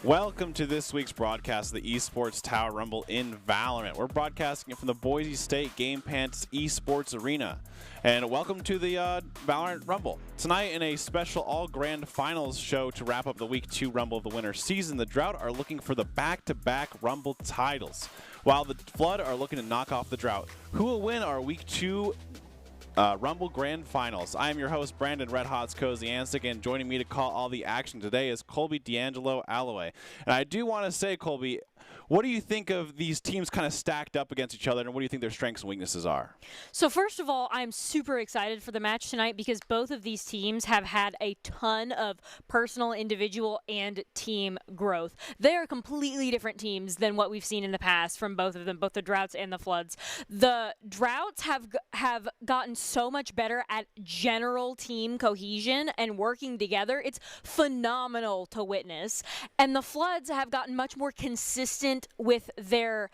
Welcome to this week's broadcast of the Esports Tower Rumble in Valorant. We're broadcasting it from the Boise State Game Pants Esports Arena. And welcome to the Valorant Rumble. Tonight in a special all-grand finals show to wrap up the Week 2 Rumble of the winter season, the Drought are looking for the back-to-back Rumble titles, while the Flood are looking to knock off the Drought. Who will win our Week 2 Rumble Grand Finals? I am your host, Brandon Red Hots Koziansik, and joining me to call all the action today is Colby D'Angelo Alloway. And I do want to say, Colby, what do you think of these teams kind of stacked up against each other, and what do you think their strengths and weaknesses are? So first of all, I'm super excited for the match tonight because both of these teams have had a ton of personal, individual, and team growth. They are completely different teams than what we've seen in the past from both of them, both the Droughts and the Floods. The Droughts have gotten so much better at general team cohesion and working together. It's phenomenal to witness. And the Floods have gotten much more consistent with their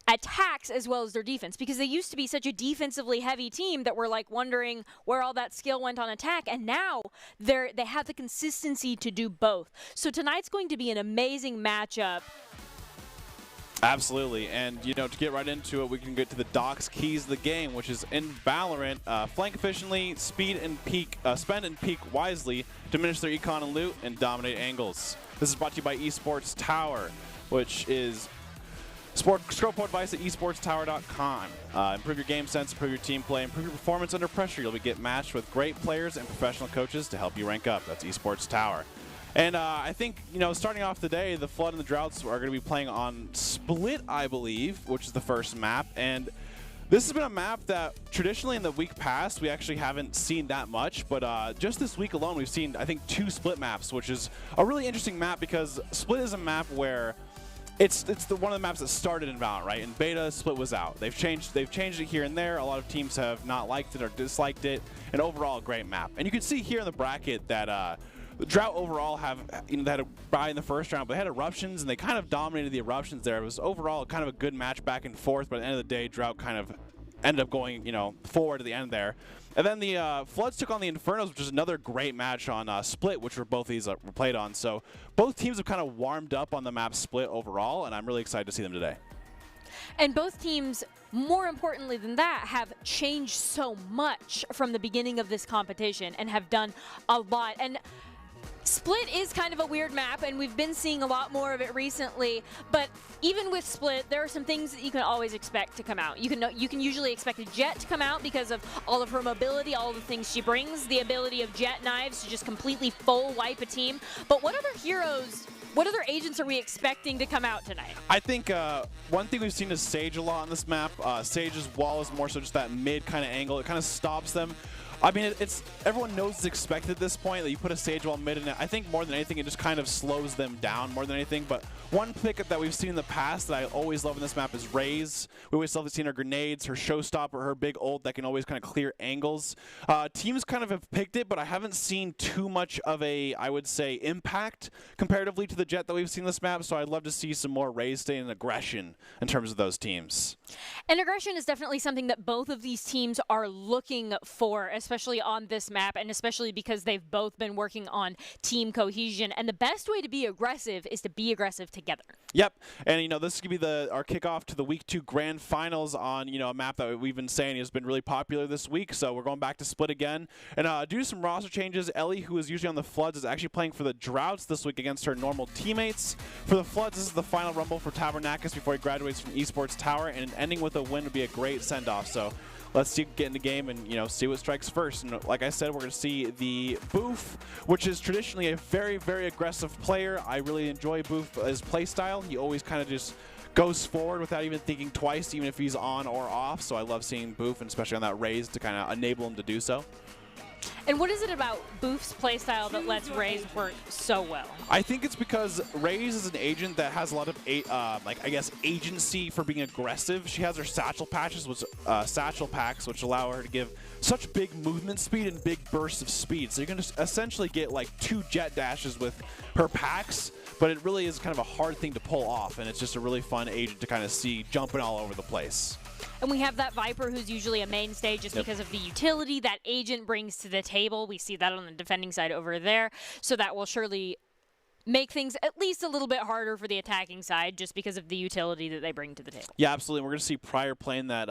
attacks as well as their defense, because they used to be such a defensively heavy team that we're like wondering where all that skill went on attack, and now they have the consistency to do both. So tonight's going to be an amazing matchup. Absolutely, and you know, to get right into it, we can get to the Doc's keys of the game, which is in Valorant: flank efficiently, speed and peak, spend and peak wisely, diminish their econ and loot, and dominate angles. This is brought to you by Esports Tower, which is scroll advice at esportstower.com. Improve your game sense, improve your team play, improve your performance under pressure. You'll get matched with great players and professional coaches to help you rank up. That's Esports Tower. And I think, you know, starting off the day, the Flood and the Droughts are going to be playing on Split, I believe, which is the first map. And this has been a map that traditionally in the week past we actually haven't seen that much, but just this week alone we've seen, I think, 2 Split maps, which is a really interesting map because Split is a map where it's one of the maps that started in Valorant, right? In beta, Split was out. They've changed it here and there. A lot of teams have not liked it or disliked it, and overall a great map. And you can see here in the bracket that the Drought overall they had a bye in the first round, but they had Eruptions, and they kind of dominated the Eruptions there. It was overall kind of a good match back and forth, but at the end of the day, Drought kind of ended up going, you know, forward to the end there. And then the Floods took on the Infernos, which is another great match on Split, which were both these were played on. So both teams have kind of warmed up on the map Split overall, and I'm really excited to see them today. And both teams, more importantly than that, have changed so much from the beginning of this competition and have done a lot. And Split is kind of a weird map, and we've been seeing a lot more of it recently, but even with Split, there are some things that you can always expect to come out. You can usually expect a Jet to come out because of all of her mobility, all of the things she brings, the ability of Jet Knives to just completely full wipe a team. But what other agents are we expecting to come out tonight? I think one thing we've seen is Sage a lot on this map. Sage's wall is more so just that mid kind of angle. It kind of stops them. I mean, everyone knows it's expected at this point that you put a Sage wall mid in it. I think more than anything, it just kind of slows them down more than anything. But one pick that we've seen in the past that I always love in this map is Raze. We always love seeing her grenades, her showstopper, her big ult that can always kind of clear angles. Teams kind of have picked it, but I haven't seen too much of a, I would say, impact comparatively to the Jet that we've seen this map. So I'd love to see some more Raze stay in aggression in terms of those teams. And aggression is definitely something that both of these teams are looking for, especially on this map, and especially because they've both been working on team cohesion. And the best way to be aggressive is to be aggressive together. Yep, and you know, this is gonna be our kickoff to the Week 2 Grand Finals on, you know, a map that we've been saying has been really popular this week. So we're going back to Split again, and due to some roster changes, Ellie, who is usually on the Floods, is actually playing for the Droughts this week against her normal teammates. For the Floods, this is the final Rumble for Tabernakis before he graduates from Esports Tower, and ending with a win would be a great send-off. So let's get in the game and, you know, see what strikes first. And like I said, we're going to see the Boof, which is traditionally a very, very aggressive player. I really enjoy Boof's play style. He always kind of just goes forward without even thinking twice, even if he's on or off. So I love seeing Boof, and especially on that Raze, to kind of enable him to do so. And what is it about Boof's playstyle that lets Raze work so well? I think it's because Raze is an agent that has a lot of, like, I guess, agency for being aggressive. She has her satchel packs, which allow her to give such big movement speed and big bursts of speed. So you're going to essentially get like 2 jet dashes with her packs, but it really is kind of a hard thing to pull off, and it's just a really fun agent to kind of see jumping all over the place. And we have that Viper, who's usually a mainstay just because of the utility that agent brings to the table. We see that on the defending side over there. So that will surely make things at least a little bit harder for the attacking side just because of the utility that they bring to the table. Yeah, absolutely. We're going to see Pryor playing that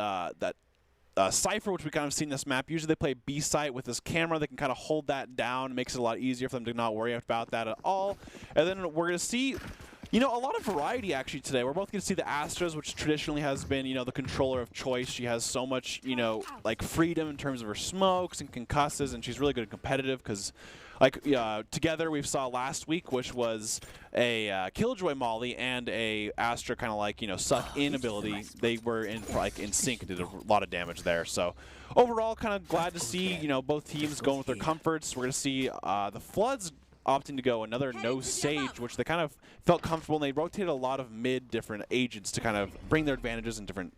Cypher, which we kind of seen this map. Usually they play B-site with this camera. They can kind of hold that down. It makes it a lot easier for them to not worry about that at all. And then we're going to see, a lot of variety actually today. We're both going to see the Astras, which traditionally has been, the controller of choice. She has so much, like freedom in terms of her smokes and concusses, and she's really good and competitive because, together we saw last week, which was a Killjoy Molly and a Astra kind of like, suck in ability. They were in sync and did a lot of damage there. So overall, kind of glad to see, both teams going with their comforts. We're going to see the Floods opting to go another no Sage, which they kind of felt comfortable, and they rotated a lot of different agents to kind of bring their advantages in different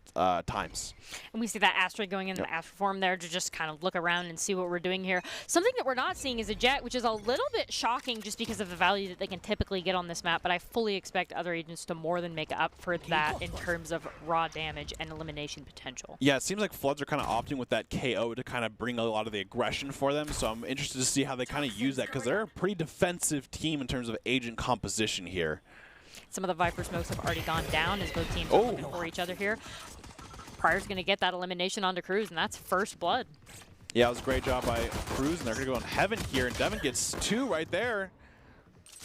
times. And we see that Astra going in the Astra form there to just kind of look around and see what we're doing here. Something that we're not seeing is a Jet, which is a little bit shocking just because of the value that they can typically get on this map, but I fully expect other agents to more than make up for that in terms of raw damage and elimination potential. Yeah, it seems like Floods are kind of opting with that KO to kind of bring a lot of the aggression for them, so I'm interested to see how they kind of use that because they're a pretty defensive team in terms of agent composition here. Some of the Viper smokes have already gone down as both teams are looking for each other here. Pryor's going to get that elimination onto Cruz, and that's first blood. Yeah, it was a great job by Cruz, and they're going to go on Heaven here, and Devin gets 2 right there.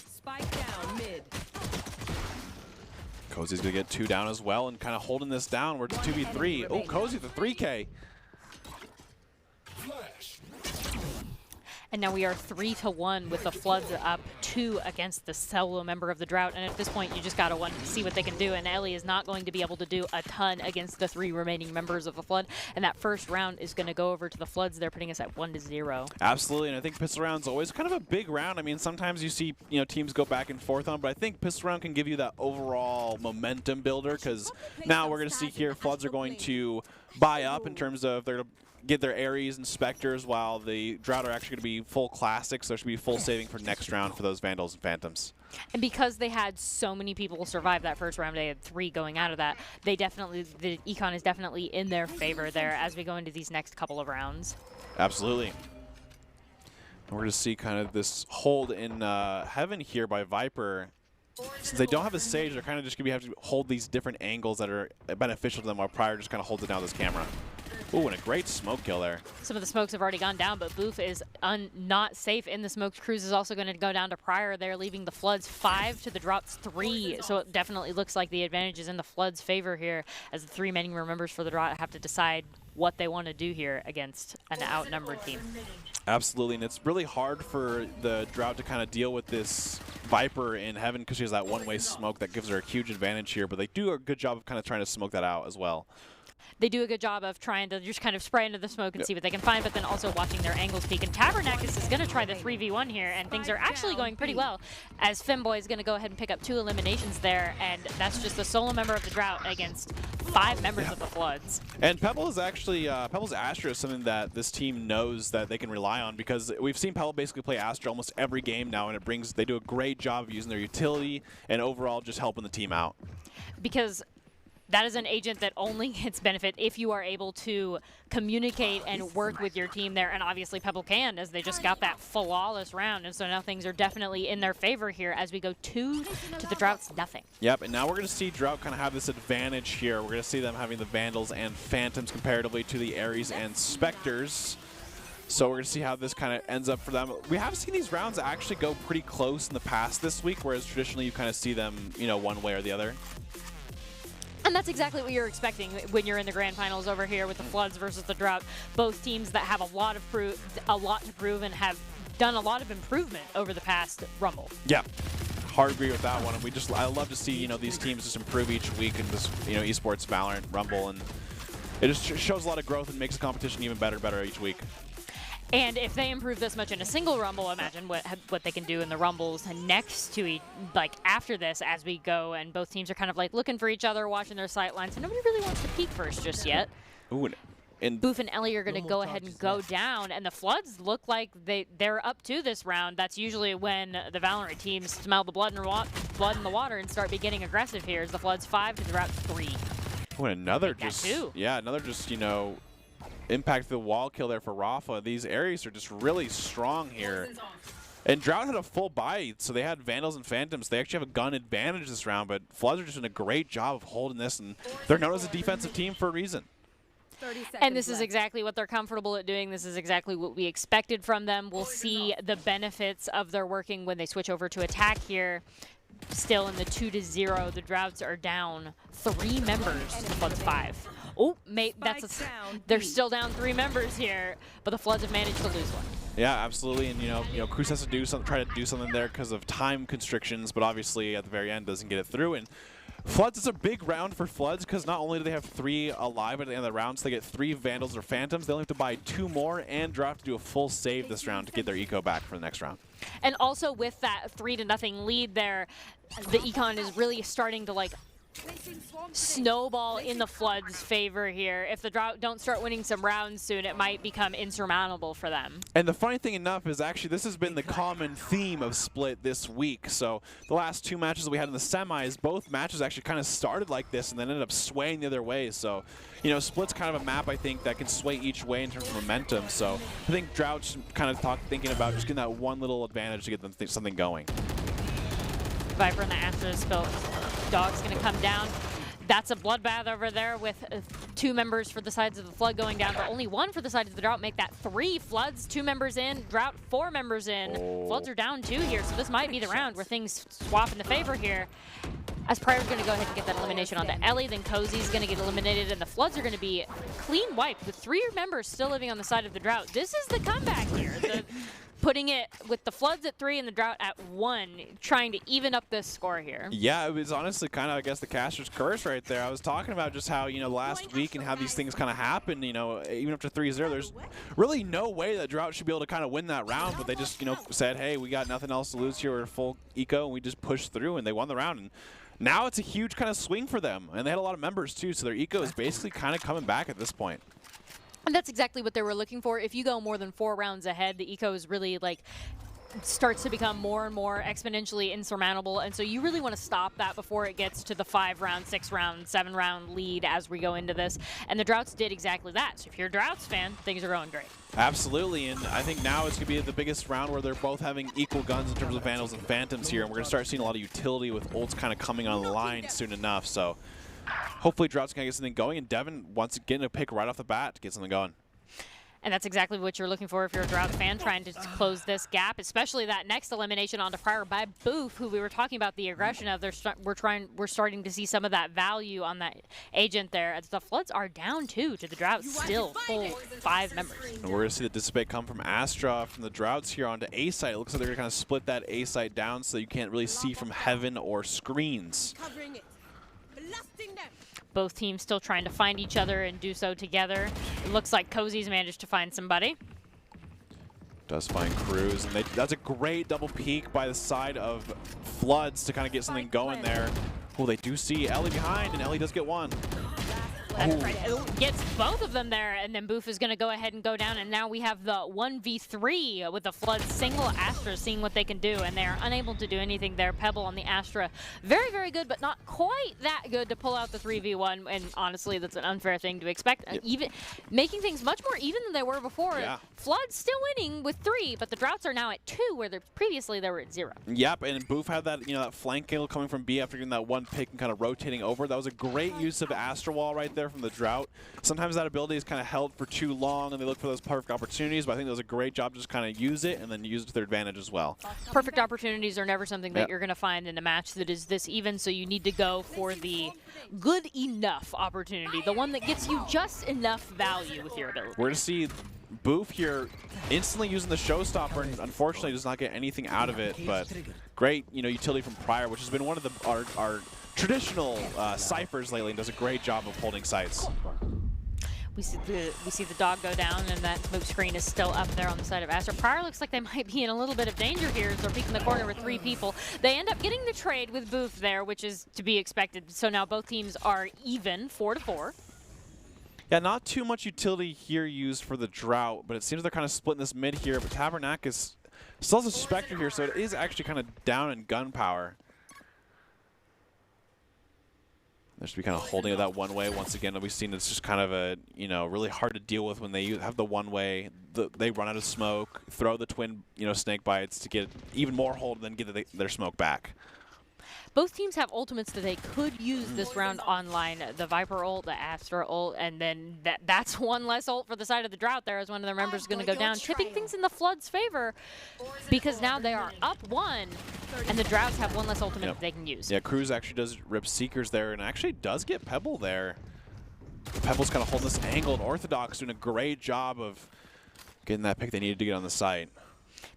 Spike down mid. Cozy's going to get 2 down as well, and kind of holding this down. We're at 2v3. Oh, Cozy the 3K. And now we are 3-1 with the Floods up 2 against the solo member of the Drought. And at this point, you just got to see what they can do. And Ellie is not going to be able to do a ton against the 3 remaining members of the Flood. And that first round is going to go over to the Floods. They're putting us at 1-0. Absolutely, and I think pistol round's always kind of a big round. I mean, sometimes you see teams go back and forth on, but I think pistol round can give you that overall momentum builder because now we're going to see here Floods are going to buy up in terms of they're going to get their Ares and Spectres, while the Drought are actually going to be full classics. So there should be full saving for next round for those Vandals and Phantoms. And because they had so many people survive that first round, they had 3 going out of that, the econ is definitely in their favor there as we go into these next couple of rounds. Absolutely. And we're going to see kind of this hold in Heaven here by Viper. Since they don't have a Sage, they're kind of just going to have to hold these different angles that are beneficial to them while Pryor just kind of holds it down with this camera. Ooh, and a great smoke kill there. Some of the smokes have already gone down, but Boof is not safe in the smokes. Cruz is also going to go down to Pryor there, leaving the Floods 5 to the Drought's 3. So it definitely looks like the advantage is in the Floods' favor here, as the 3 remaining members for the Drought have to decide what they want to do here against an outnumbered team. Absolutely, and it's really hard for the Drought to kind of deal with this Viper in Heaven because she has that one-way smoke that gives her a huge advantage here, but they do a good job of kind of trying to smoke that out as well. They do a good job of trying to just kind of spray into the smoke and see what they can find, but then also watching their angles peak. And Tabernacus is going to try the 3v1 here, and things are actually going pretty well, as Femboy is going to go ahead and pick up 2 eliminations there, and that's just a solo member of the Drought against 5 members of the Floods. And Pebble is actually, Pebble's Astra is something that this team knows that they can rely on, because we've seen Pebble basically play Astra almost every game now, and they do a great job of using their utility and overall just helping the team out. Because that is an agent that only gets benefit if you are able to communicate and work with your team there, and obviously Pebble can, as they just got that flawless round, and so now things are definitely in their favor here as we go 2 to the Drought's nothing. Yep, and now we're going to see Drought kind of have this advantage here. We're going to see them having the Vandals and Phantoms comparatively to the Ares and Spectres. So we're going to see how this kind of ends up for them. We have seen these rounds actually go pretty close in the past this week, whereas traditionally you kind of see them, one way or the other. And that's exactly what you're expecting when you're in the grand finals over here with the Floods versus the Drought. Both teams that have a lot to prove and have done a lot of improvement over the past Rumble. Yeah, hard agree with that one. And I love to see these teams just improve each week in this esports, Valorant, Rumble, and it just shows a lot of growth and makes the competition even better each week. And if they improve this much in a single Rumble, imagine what they can do in the Rumbles next to after this as we go, and both teams are kind of looking for each other, watching their sight lines, and nobody really wants to peek first just yet. Ooh, and Boof and Ellie are going to go ahead and go down, and the Floods look like they're up to this round. That's usually when the Valorant teams smell the blood in the water and start getting aggressive here. As the Floods 5 to the Drought 3. Oh, and another just impact the wall kill there for Rafa. These Ares are just really strong here. And Drought had a full buy, so they had Vandals and Phantoms. They actually have a gun advantage this round, but Floods are just doing a great job of holding this, and they're known as a defensive team for a reason. And this is exactly what they're comfortable at doing. This is exactly what we expected from them. We'll see the benefits of their working when they switch over to attack here. Still in the 2-0, the Droughts are down 3 members to Floods 5. Oh, mate, they're still down 3 members here, but the Floods have managed to lose one. Yeah, absolutely, and you know, Cruz has to do something, try to do something there because of time constrictions, but obviously at the very end doesn't get it through. And Floods, it's a big round for Floods because not only do they have 3 alive at the end of the round, so they get 3 Vandals or Phantoms, they only have to buy 2 more and Drought to do a full save this round to get their eco back for the next round. And also with that 3-0 lead there, the econ is really starting to like snowball in the Floods' favor here. If the Drought don't start winning some rounds soon, it might become insurmountable for them. And the funny thing enough is actually this has been the common theme of Split this week. So the last 2 matches that we had in the semis, both matches actually kind of started like this and then ended up swaying the other way. So, you know, Split's kind of a map, I think, that can sway each way in terms of momentum. So I think Drought's kind of thinking about just getting that one little advantage to get them something going. Viper in the Astra spill. Dog's going to come down. That's a bloodbath over there with 2 members for the sides of the Flood going down, but only 1 for the side of the Drought. Make that 3 Floods, 2 members in, Drought 4 members in. Floods are down 2 here, so this might be the round where things swap into favor here. As Pryor's going to go ahead and get that elimination onto Ellie, then Cozy's going to get eliminated, and the Floods are going to be clean wiped with 3 members still living on the side of the Drought. This is the comeback here. Putting it with the Floods at 3 and the Drought at 1, trying to even up this score here. Yeah, it was honestly kind of, I guess, the caster's curse right there. I was talking about just how, you know, last week and how these things kind of happen, you know, even after 3-0, there's really no way that Drought should be able to kind of win that round, but they just, you know, said, hey, we got nothing else to lose here. We're full eco, and we just pushed through, and they won the round. And now it's a huge kind of swing for them, and they had a lot of members, too, so their eco is basically kind of coming back at this point. And that's exactly what they were looking for. If you go more than 4 rounds ahead, the eco is really like starts to become more and more exponentially insurmountable. And so you really want to stop that before it gets to the 5-round, 6-round, 7-round lead as we go into this. And the Droughts did exactly that. So if you're a Droughts fan, things are going great. Absolutely. And I think now it's going to be the biggest round where they're both having equal guns in terms of Vandals and Phantoms here. And we're going to start seeing a lot of utility with ults kind of coming on the line soon enough. So hopefully Drought's going to get something going, and Devin wants to get a pick right off the bat to get something going. And that's exactly what you're looking for if you're a Drought fan, trying to close this gap, especially that next elimination onto Pryor by Boof, who we were talking about the aggression of. We're starting to see some of that value on that agent there. As the Floods are down 2 to the Drought, still full 5 members. And we're going to see the Dissipate come from Astra from the Droughts here onto A site. It looks like they're going to kind of split that A site down so you can't really see from heaven or screens. Both teams still trying to find each other and do so together. It looks like Cozy's managed to find somebody. Does find Cruz, and that's a great double peek by the side of Floods to kind of get something going there. Oh, they do see Ellie behind, and Ellie does get one. That's right. It gets both of them there, and then Boof is going to go ahead and go down, and now we have the 1v3 with the Flood single Astra seeing what they can do, and they are unable to do anything there. Pebble on the Astra, very, very good, but not quite that good to pull out the 3v1, and honestly, that's an unfair thing to expect. Yep. Even making things much more even than they were before. Yeah. Flood still winning with 3, but the Droughts are now at 2, where previously they were at 0. Yep, and Boof had that, you know, that flank angle coming from B after getting that one pick and kind of rotating over. That was a great use of Astra Wall right there from the Drought. Sometimes that ability is kind of held for too long and they look for those perfect opportunities, but I think that was a great job to just kind of use it and then use it to their advantage as well. Perfect opportunities are never something that you're going to find in a match that is this even, so you need to go for the good enough opportunity, the one that gets you just enough value with your ability. We're going to see Boof here instantly using the showstopper, and unfortunately does not get anything out of it, but great, you know, utility from Pryor, which has been one of our traditional ciphers lately and does a great job of holding sites. We see the dog go down, and that move screen is still up there on the side of Astra. Pryor looks like they might be in a little bit of danger here as they're peeking the corner with 3 people. They end up getting the trade with Boof there, which is to be expected. So now both teams are even, 4-4. Yeah, not too much utility here used for the Drought, but it seems they're kind of splitting this mid here, but Tabernacus still has a Spectre here, so it is actually kind of down in gun power. They're just be kind of holding it that one way. Once again, we've seen it's just kind of a, really hard to deal with when they have the one way. They run out of smoke, throw the twin, snake bites to get even more hold, and then get their smoke back. Both teams have ultimates that they could use this round online. The Viper ult, the Astra ult, and then that's one less ult for the side of the Drought there as one of their members is going to go down, tipping things in the Flood's favor because now they are up 1, and the Droughts have one less ultimate that they can use. Yeah, Cruz actually does rip Seekers there and actually does get Pebble there. Pebble's kind of holding this angle, and Orthodox doing a great job of getting that pick they needed to get on the site.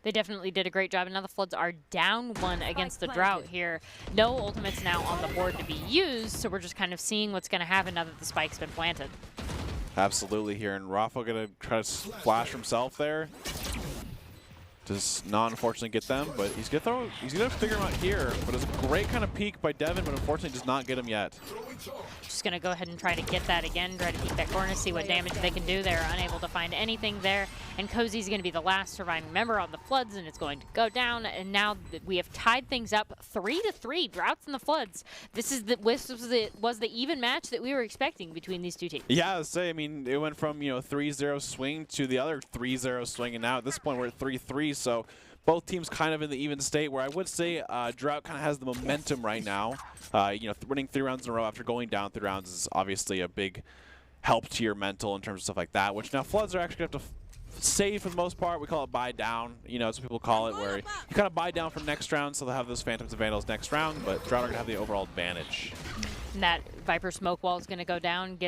They definitely did a great job, and now the Floods are down 1 against the Drought here. No ultimates now on the board to be used, so we're just kind of seeing what's going to happen now that the spike's been planted. Absolutely here, and Rafa going to try to flash himself there. Does not unfortunately get them, but he's going to figure him out here. But it's a great kind of peek by Devin, but unfortunately does not get him yet. Just going to go ahead and try to get that again, try to peek that corner, see what damage they can do. They're unable to find anything there, and Cozy's going to be the last surviving member on the Floods, and it's going to go down. And now we have tied things up 3-3, Droughts and the Floods. This was the even match that we were expecting between these two teams. Yeah, I'd say, I mean, it went from 3-0 swing to the other 3-0 swing, and now at this point we're at 3-3. So both teams kind of in the even state, where I would say Drought kind of has the momentum right now. Winning 3 rounds in a row after going down 3 rounds is obviously a big help to your mental in terms of stuff like that, which now Floods are actually going to have to save for the most part. We call it buy down, that's what people call it, where you kind of buy down for next round, so they'll have those Phantoms and Vandals next round, but Drought are going to have the overall advantage. And that Viper smoke wall is going to go down,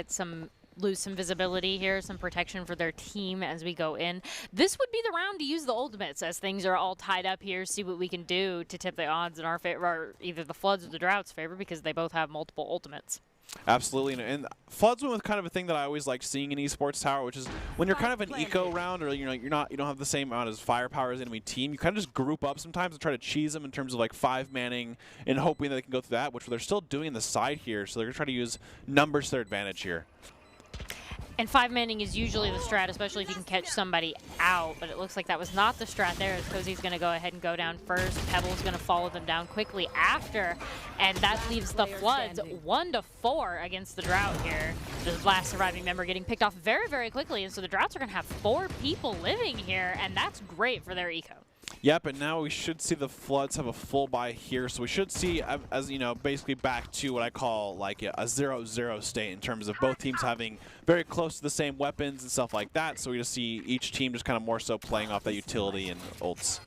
lose some visibility here, some protection for their team as we go in. This would be the round to use the ultimates as things are all tied up here, see what we can do to tip the odds in our favor, or either the Floods or the Drought's favor, because they both have multiple ultimates. Absolutely, and Floods went with kind of a thing that I always like seeing in Esports Tower, which is when you're kind of an eco round, or you don't have the same amount of firepower as enemy team, you kind of just group up sometimes and try to cheese them in terms of like 5-manning and hoping that they can go through that, which they're still doing in the side here, so they're going to try to use numbers to their advantage here. And 5-manning is usually the strat, especially if you can catch somebody out, but it looks like that was not the strat there, as Cozy's going to go ahead and go down first. Pebble's going to follow them down quickly after, and that leaves the Floods 1-4 against the Drought here. The last surviving member getting picked off very, very quickly, and so the Droughts are going to have 4 people living here, and that's great for their eco. Yep, and now we should see the Floods have a full buy here, so we should see, as basically back to what I call like a 0-0 state in terms of both teams having very close to the same weapons and stuff like that. So we just see each team just kind of more so playing off that utility and ults.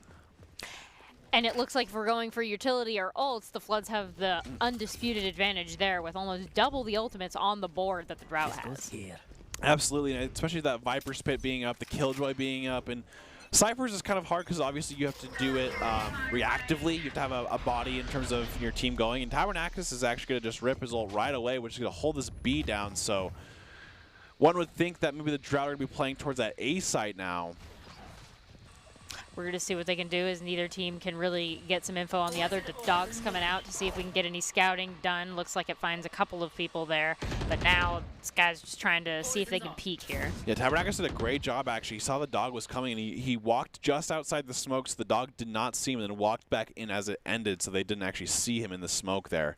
And it looks like if we're going for utility or ults, the Floods have the undisputed advantage there with almost double the ultimates on the board that the Drought has. Absolutely, and especially that Viper Spit being up, the Killjoy being up, and Cyphers is kind of hard because obviously you have to do it reactively. You have to have a body in terms of your team going. And Tabernacus is actually going to just rip his ult right away, which is going to hold this B down. So one would think that maybe the Drought are going to be playing towards that A site now. We're going to see what they can do as neither team can really get some info on the other. The Dog's coming out to see if we can get any scouting done. Looks like it finds a couple of people there. But now this guy's just trying to see if they can peek here. Yeah, Tabernacus did a great job, actually. He saw the Dog was coming, and he walked just outside the smoke, so the Dog did not see him, and then walked back in as it ended, so they didn't actually see him in the smoke there.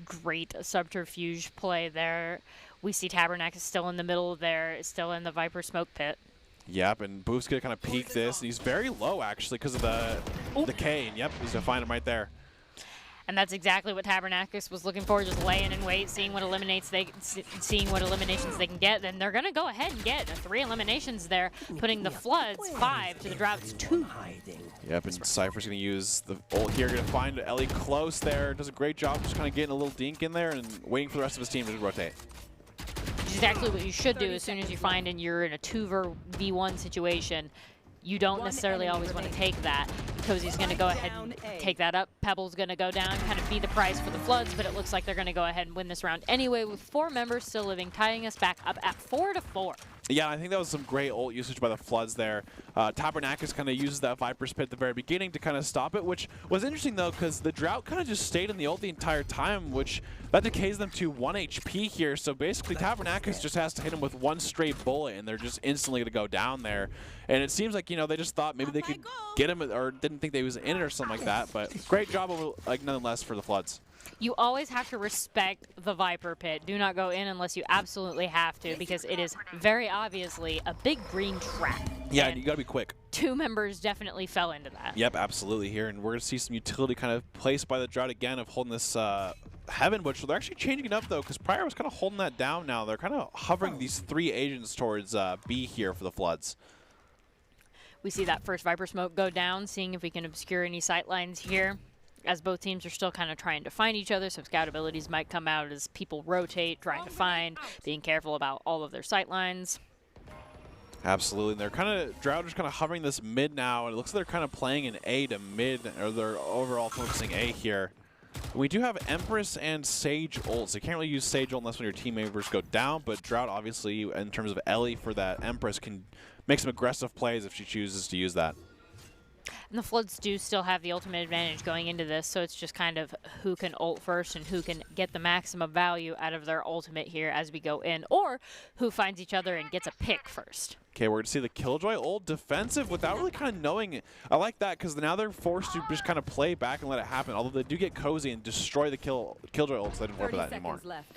Great subterfuge play there. We see Tabernacus still in the middle there, still in the Viper smoke pit. Yep, and Boof's going to kind of peek this, and he's very low, actually, because of the K, and yep, he's going to find him right there. And that's exactly what Tabernacus was looking for, just laying in wait, seeing what eliminations they can get. Then they're going to go ahead and get 3 eliminations there, putting the Floods 5 to the Droughts 2. Yep, and Cypher's going to use the ult here, going to find Ellie close there. Does a great job just kind of getting a little dink in there and waiting for the rest of his team to rotate. Exactly what you should do as soon as you find you're in a 2v1 situation. You don't necessarily always want to take that. Cozy's going to go ahead and take that up. Pebble's going to go down, kind of be the price for the Floods, but it looks like they're going to go ahead and win this round anyway with 4 members still living, tying us back up at 4-4. Yeah, I think that was some great ult usage by the Floods there. Tabernacus kind of uses that Viper's Pit at the very beginning to kind of stop it, which was interesting, though, because the Drought kind of just stayed in the ult the entire time, which that decays them to 1 HP here. So basically, Tabernacus just has to hit him with 1 straight bullet, and they're just instantly going to go down there. And it seems like, they just thought maybe they could get him, or didn't think they was in it or something like that. But great job, nonetheless, for the Floods. You always have to respect the Viper pit. Do not go in unless you absolutely have to, because it is very obviously a big green trap. Yeah, and you gotta be quick. 2 members definitely fell into that. Yep, absolutely here. And we're gonna see some utility kind of placed by the Drought again of holding this Heaven Butch. They're actually changing it up though, because Prior was kind of holding that down now. They're kind of hovering these 3 agents towards B here for the Floods. We see that first Viper smoke go down, seeing if we can obscure any sight lines here, as both teams are still kind of trying to find each other. So scout abilities might come out as people rotate, trying to find, being careful about all of their sight lines. Absolutely. And they're kind of, Drought is kind of hovering this mid now, and it looks like they're kind of playing an A to mid, or they're overall focusing A here. We do have Empress and Sage ults. So you can't really use Sage ult unless when your team members go down, but Drought obviously, in terms of Ellie for that Empress, can make some aggressive plays if she chooses to use that. And the Floods do still have the ultimate advantage going into this, so it's just kind of who can ult first and who can get the maximum value out of their ultimate here as we go in, or who finds each other and gets a pick first. Okay, we're going to see the Killjoy ult defensive without really kind of knowing it. I like that because now they're forced to just kind of play back and let it happen, although they do get cozy and destroy the Killjoy ult, so they didn't work for that anymore. Left.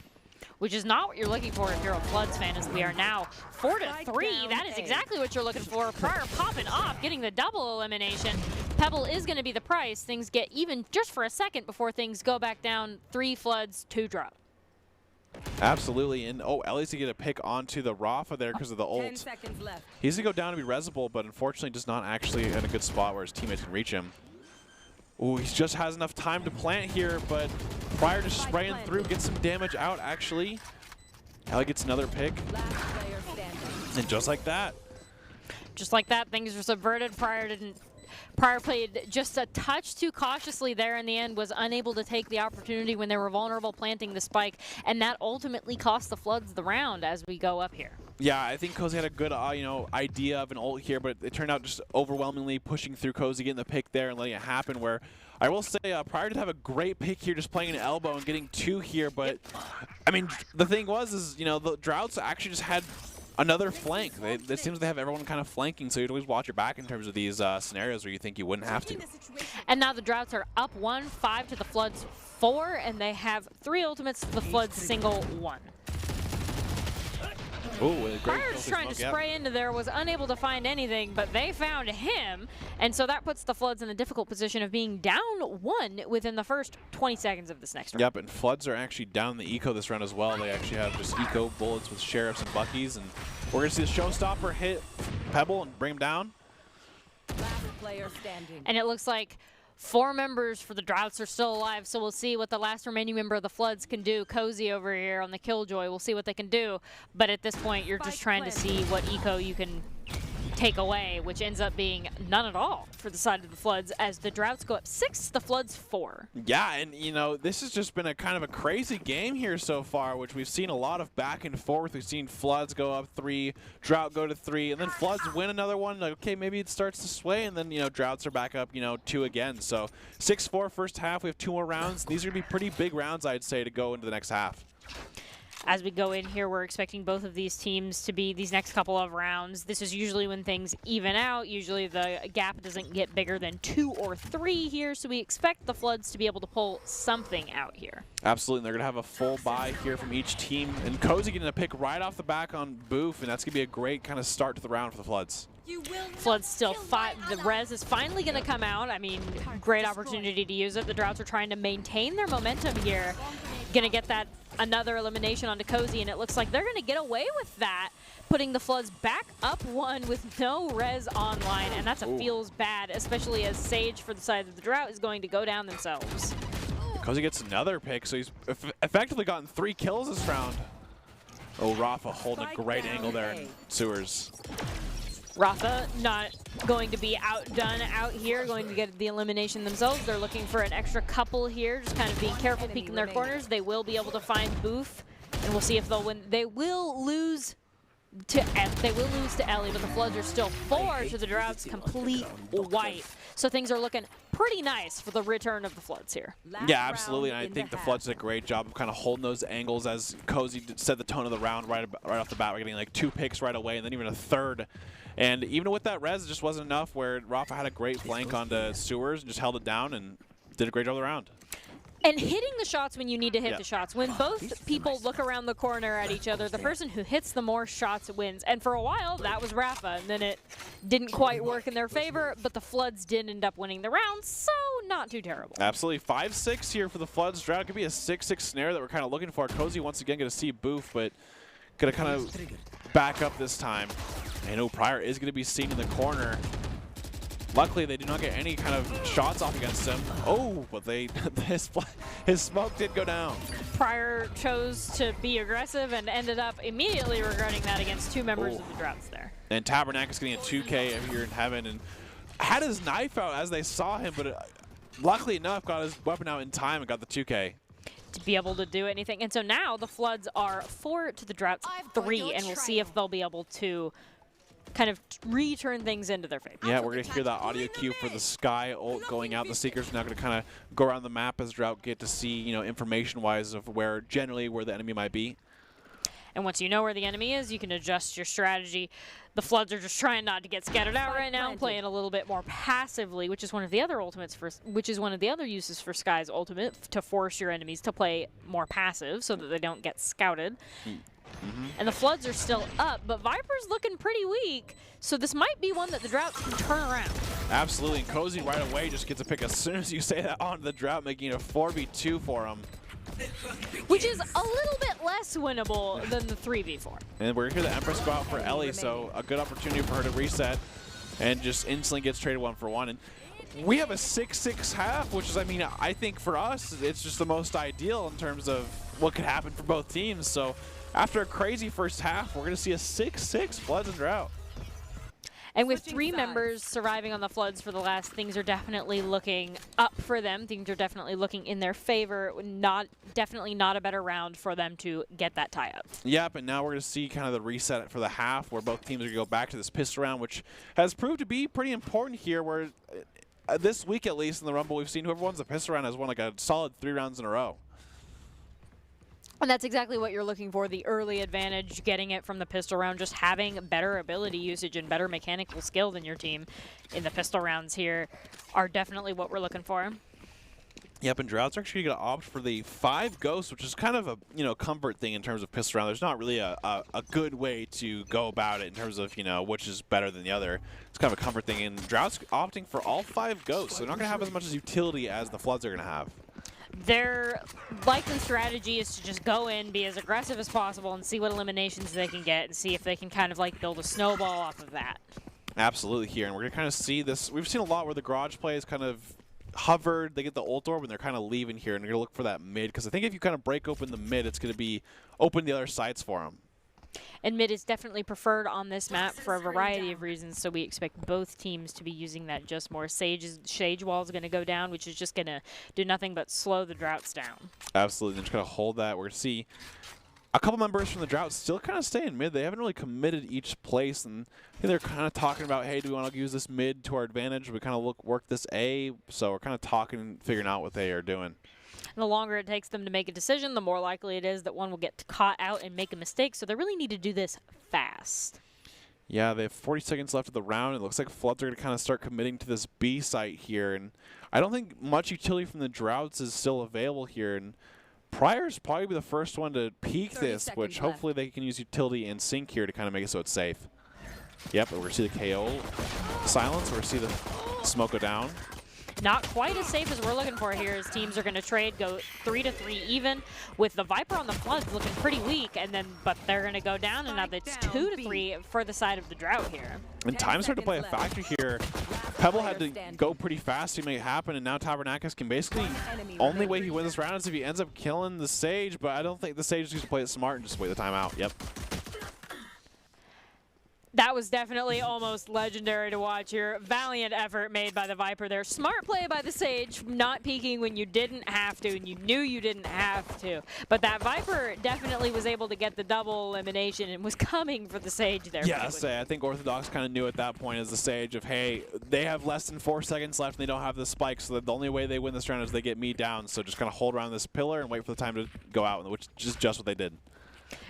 Which is not what you're looking for if you're a Floods fan, as we are now 4-3. That is exactly what you're looking for. Prior popping off, getting the double elimination. Pebble is going to be the price. Things get even just for a second before things go back down. 3 Floods, 2 Drought. Absolutely, and Ellie's to get a pick onto the Rafa there because of the 10 ult. seconds left. He's going to go down to be resable, but unfortunately does not actually in a good spot where his teammates can reach him. Ooh, he just has enough time to plant here, but Prior just spraying through, gets some damage out, actually. Ellie gets another pick. Last player standing. And just like that. Just like that, things were subverted. Prior played just a touch too cautiously there in the end, was unable to take the opportunity when they were vulnerable planting the spike, and that ultimately cost the Floods the round as we go up here. Yeah, I think Cozy had a good idea of an ult here, but it turned out just overwhelmingly pushing through Cozy, getting the pick there and letting it happen, where I will say Prior did have a great pick here, just playing an elbow and getting 2 here, but I mean, the thing was the Droughts actually just had another flank. It seems they have everyone kind of flanking, so you'd always watch your back in terms of these scenarios where you think you wouldn't have to. And now the Droughts are up 1, 5 to the Floods 4, and they have 3 ultimates to the Floods single 1. Ooh, great. Prior's trying to spray into there, was unable to find anything, but they found him, and so that puts the Floods in the difficult position of being down 1 within the first 20 seconds of this next round. Yep, and Floods are actually down the eco this round as well. They actually have just eco bullets with Sheriffs and Buckies, and we're going to see the Showstopper hit Pebble and bring him down. Last player standing. And it looks like 4 members for the Droughts are still alive, so we'll see what the last remaining member of the Floods can do. Cozy over here on the Killjoy, we'll see what they can do. But at this point, you're just trying to see what eco you can take away, which ends up being none at all for the side of the Floods, as the Droughts go up 6, the Floods 4. Yeah, and this has just been a kind of a crazy game here so far, which we've seen a lot of back and forth. We've seen Floods go up 3, Drought go to 3, and then Floods win another one. Like, okay, maybe it starts to sway, and then Droughts are back up 2 again. So 6-4 first half. We have 2 more rounds. These are going to be pretty big rounds, I'd say, to go into the next half. As we go in here, we're expecting both of these teams to be these next couple of rounds. This is usually when things even out. Usually the gap doesn't get bigger than 2 or 3 here, so we expect the Floods to be able to pull something out here. Absolutely, and they're going to have a full buy here from each team. And Cozy getting a pick right off the back on Boof, and that's going to be a great kind of start to the round for the Floods. Floods still 5. The res is finally going to come out. I mean, great opportunity to use it. The Droughts are trying to maintain their momentum here. Going to get that another elimination onto Cozy, and it looks like they're going to get away with that, putting the Floods back up 1 with no res online, and that's a feels bad, especially as Sage for the side of the Drought is going to go down themselves. Cozy gets another pick, so he's effectively gotten 3 kills this round. Oh, Rafa holding a great angle there in Sewers. Rafa not going to be outdone out here, going to get the elimination themselves. They're looking for an extra couple here, just kind of being careful, peeking their corners. They will be able to find Boof, and we'll see if they'll win. They will lose to Ellie, but the Floods are still 4 to the Droughts, complete white. So things are looking pretty nice for the return of the Floods here. Yeah, absolutely, and I think the Floods did a great job of kind of holding those angles, as Cozy set the tone of the round right off the bat. We're getting like 2 picks right away, and then even a third. And even with that res, it just wasn't enough, where Rafa had a great flank onto Sewers and just held it down and did a great job of the round. And hitting the shots when you need to hit the shots. When both people look around the corner at each other, the person who hits the more shots wins. And for a while, that was Rafa. And then it didn't quite work in their favor, but the Floods did end up winning the round, so not too terrible. Absolutely. 5-6 here for the Floods. Drought could be a 6-6 snare that we're kind of looking for. Cozy once again going to see Boof, but going to kind of back up this time. I know Pryor is going to be seen in the corner. Luckily, they do not get any kind of shots off against him. Oh, but his smoke did go down. Pryor chose to be aggressive and ended up immediately regretting that against two members of the Droughts there. And Tabernacle's getting a 2K here in heaven and had his knife out as they saw him, but luckily enough got his weapon out in time and got the 2K. To be able to do anything. And so now the Floods are 4 to the Droughts 3, and we'll see if they'll be able to kind of return things into their favor. Yeah, we're going to hear that audio cue for the Sky ult going out. The Seekers are now going to kind of go around the map as Drought get to see, you know, information-wise of where the enemy might be. And once you know where the enemy is, you can adjust your strategy. The Floods are just trying not to get scattered out right now, playing a little bit more passively, which is one of the other uses for Sky's ultimate, to force your enemies to play more passive so that they don't get scouted. And the Floods are still up, but Viper's looking pretty weak, so this might be one that the Droughts can turn around. Absolutely, and Cozy right away just gets a pick as soon as you say that on the Drought, making it a 4v2 for him. Which is a little bit less winnable than the 3v4. And we're here the Empress go out for Ellie, so a good opportunity for her to reset and just instantly gets traded 1-for-1. And we have a 6-6 half, which is, I mean, I think for us, it's just the most ideal in terms of what could happen for both teams. So after a crazy first half, we're going to see a 6-6 Floods and Drought. And with 3 members surviving on the Floods for the last, things are definitely looking up for them. Things are definitely looking in their favor. Definitely not a better round for them to get that tie-up. Yep, and now we're going to see kind of the reset for the half where both teams are going to go back to this pistol round, which has proved to be pretty important here where this week at least in the Rumble we've seen whoever wins the pistol round has won like a solid 3 rounds in a row. And that's exactly what you're looking for, the early advantage, getting it from the pistol round, just having better ability usage and better mechanical skill than your team in the pistol rounds here are definitely what we're looking for. Yep, and Drought's actually going to opt for the 5 Ghosts, which is kind of a comfort thing in terms of pistol round. There's not really a good way to go about it in terms of which is better than the other. It's kind of a comfort thing, and Drought's opting for all 5 Ghosts. So they're not going to have as much as utility as the Floods are going to have. Their likely strategy is to just go in, be as aggressive as possible, and see what eliminations they can get, and see if they can kind of like build a snowball off of that. Absolutely here, and we're going to kind of see this. We've seen a lot where the garage play is kind of hovered. They get the ult orb, and they're kind of leaving here, and they're going to look for that mid, because I think if you kind of break open the mid, it's going to be open the other sides for them. And mid is definitely preferred on this map for a variety of reasons, so we expect both teams to be using that just more. Sage wall is going to go down, which is just going to do nothing but slow the Droughts down. Absolutely. They're just going to hold that. We're going to see a couple members from the Drought still kind of stay in mid. They haven't really committed each place, and I think they're kind of talking about, hey, do we want to use this mid to our advantage? We kind of work this A, so we're kind of talking and figuring out what they are doing. And the longer it takes them to make a decision, the more likely it is that one will get caught out and make a mistake. So they really need to do this fast. Yeah, they have 40 seconds left of the round. It looks like Floods are going to kind of start committing to this B site here. And I don't think much utility from the Droughts is still available here. And Pryor's probably be the first one to peek this, which hopefully they can use utility and sync here to kind of make it so it's safe. Yep, we're going to see the KO silence. We're going to see the smoke go down. Not quite as safe as we're looking for here, as teams are going to trade, go 3-3 even, with the Viper on the Floods looking pretty weak, but they're going to go down, and now it's 2-3 for the side of the Drought here. And time started to play a factor here. Pebble had to go pretty fast to make it happen, and now Tabernacus can basically, only way he wins this round is if he ends up killing the Sage, but I don't think the Sage is going to play it smart and just wait the timeout. Yep. That was definitely almost legendary to watch here. Valiant effort made by the Viper there. Smart play by the Sage, not peeking when you didn't have to, and you knew you didn't have to. But that Viper definitely was able to get the double elimination and was coming for the Sage there. Yeah, I think Orthodox kind of knew at that point as the Sage of, hey, they have less than 4 seconds left and they don't have the spike, so the only way they win this round is they get me down. So just kind of hold around this pillar and wait for the time to go out, which is just what they did.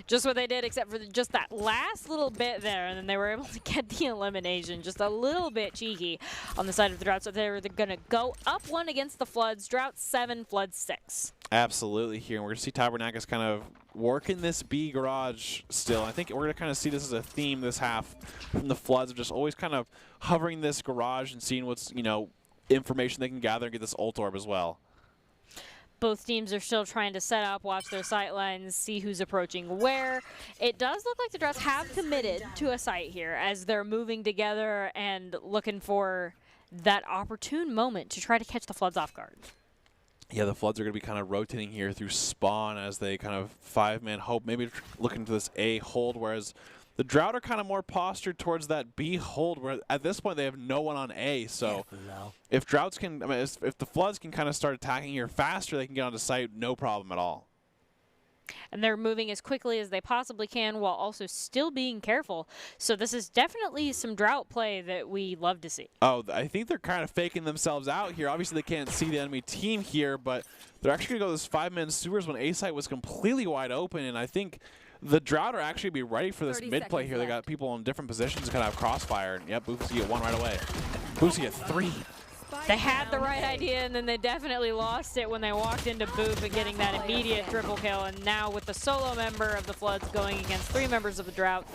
Just what they did, except for just that last little bit there, and then they were able to get the elimination. Just a little bit cheeky on the side of the Drought, so they're going to go up 1 against the Floods. Drought 7, Floods 6. Absolutely here, and we're going to see Tabernacles kind of working this B garage still. I think we're going to kind of see this as a theme this half from the Floods of just always kind of hovering this garage and seeing what's, you know, information they can gather and get this ult orb as well. Both teams are still trying to set up, watch their sight lines, see who's approaching where. It does look like the Droughts have committed to a site here as they're moving together and looking for that opportune moment to try to catch the Floods off guard. Yeah, the Floods are going to be kind of rotating here through spawn as they kind of 5-man hope, maybe looking to this A hold, whereas the Drought are kind of more postured towards that B hold, where at this point they have no one on A. So if Droughts can, I mean, if the Floods can kind of start attacking here faster, they can get onto site, no problem at all. And they're moving as quickly as they possibly can while also still being careful. So this is definitely some Drought play that we love to see. Oh, I think they're kind of faking themselves out here. Obviously, they can't see the enemy team here, but they're actually going to go this 5-man sewers when A site was completely wide open, and I think the Drought are actually be ready for this mid play here. They got people in different positions to kind of have crossfire. And yep, Boofsy at 1 right away. Boofsy at 3. They had the right idea, and then they definitely lost it when they walked into Boof and getting that immediate triple kill. And now with the solo member of the Floods going against 3 members of the Drought,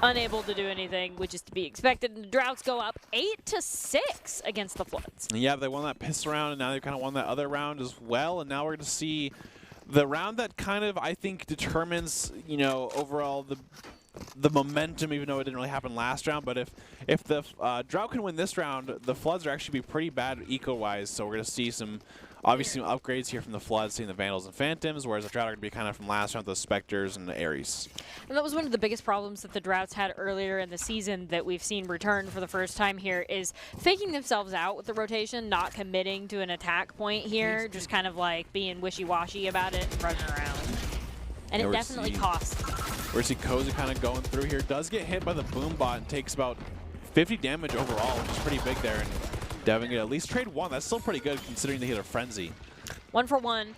unable to do anything, which is to be expected. And the Droughts go up 8-6 against the Floods. Yeah, they won that piss round, and now they kind of won that other round as well. And now we're going to see the round that kind of, I think, determines, you know, overall the momentum, even though it didn't really happen last round. But if the Drought can win this round, the Floods are actually be pretty bad eco-wise. So we're going to see some, obviously, some upgrades here from the Floods, seeing the Vandals and Phantoms, whereas the Drought are going to be kind of from last round, the Spectres and the Ares. And that was one of the biggest problems that the Droughts had earlier in the season that we've seen return for the first time here is faking themselves out with the rotation, not committing to an attack point here, just kind of like being wishy-washy about it and running around. And it definitely costs. We're see Cozy kind of going through here. Does get hit by the boom bot and takes about 50 damage overall, which is pretty big there. And Devin get at least trade 1. That's still pretty good considering they hit a frenzy. 1 for 1.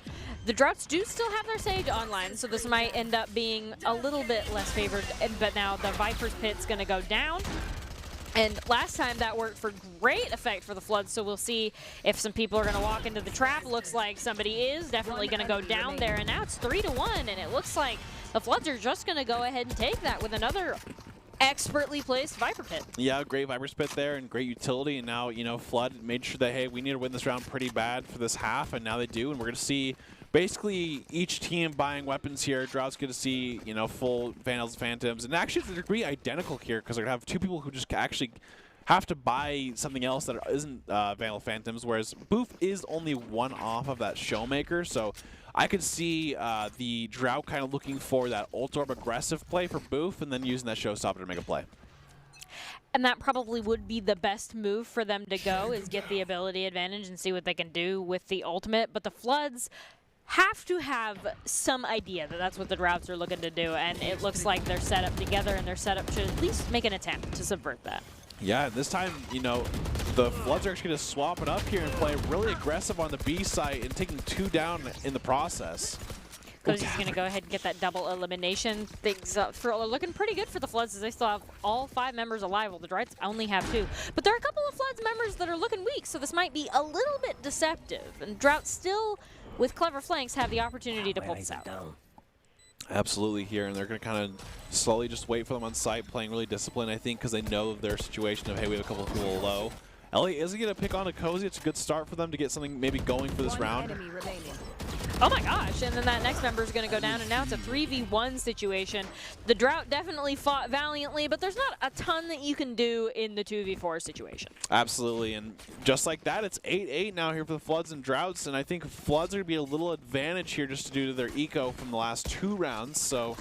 The Droughts do still have their Sage online, so this might end up being a little bit less favored. But now the Viper's Pit's going to go down. And last time that worked for great effect for the Floods, so we'll see if some people are going to walk into the trap. Looks like somebody is definitely going to go down there, and now it's 3-1, and it looks like the Floods are just going to go ahead and take that with another expertly placed Viper Pit. Yeah, great Viper's Pit there and great utility, and now, you know, Flood made sure that, hey, we need to win this round pretty bad for this half, and now they do, and we're going to see basically each team buying weapons here. Drought's going to see, you know, full Vandals, Phantoms, and actually to a degree identical here because they're going to have 2 people who just actually have to buy something else that isn't Vandal Phantoms, whereas Boof is only 1 off of that Showmaker, so I could see the Drought kind of looking for that ult orb aggressive play for Boof and then using that Showstopper to make a play. And that probably would be the best move for them to go, is get the ability advantage and see what they can do with the ultimate. But the Floods have to have some idea that that's what the Droughts are looking to do, and it looks like they're set up together and they're set up to at least make an attempt to subvert that. Yeah, this time, you know, the Floods are actually going to swap it up here and play really aggressive on the B site and taking 2 down in the process. Cozy's going to go ahead and get that double elimination. Things are looking pretty good for the Floods as they still have all 5 members alive, while the Droughts only have 2. But there are a couple of Floods members that are looking weak, so this might be a little bit deceptive. And Droughts still, with clever flanks, have the opportunity to pull this out. Absolutely here, and they're going to kind of slowly just wait for them on site, playing really disciplined, I think, because they know their situation of, hey, we have a couple of people low. Elliot isn't going to pick on a Cozy. It's a good start for them to get something maybe going for this round. Oh my gosh, and then that next member is going to go down, and now it's a 3v1 situation. The Drought definitely fought valiantly, but there's not a ton that you can do in the 2v4 situation. Absolutely, and just like that, it's 8-8 now here for the Floods and Droughts, and I think Floods are going to be a little advantage here just due to their eco from the last 2 rounds, so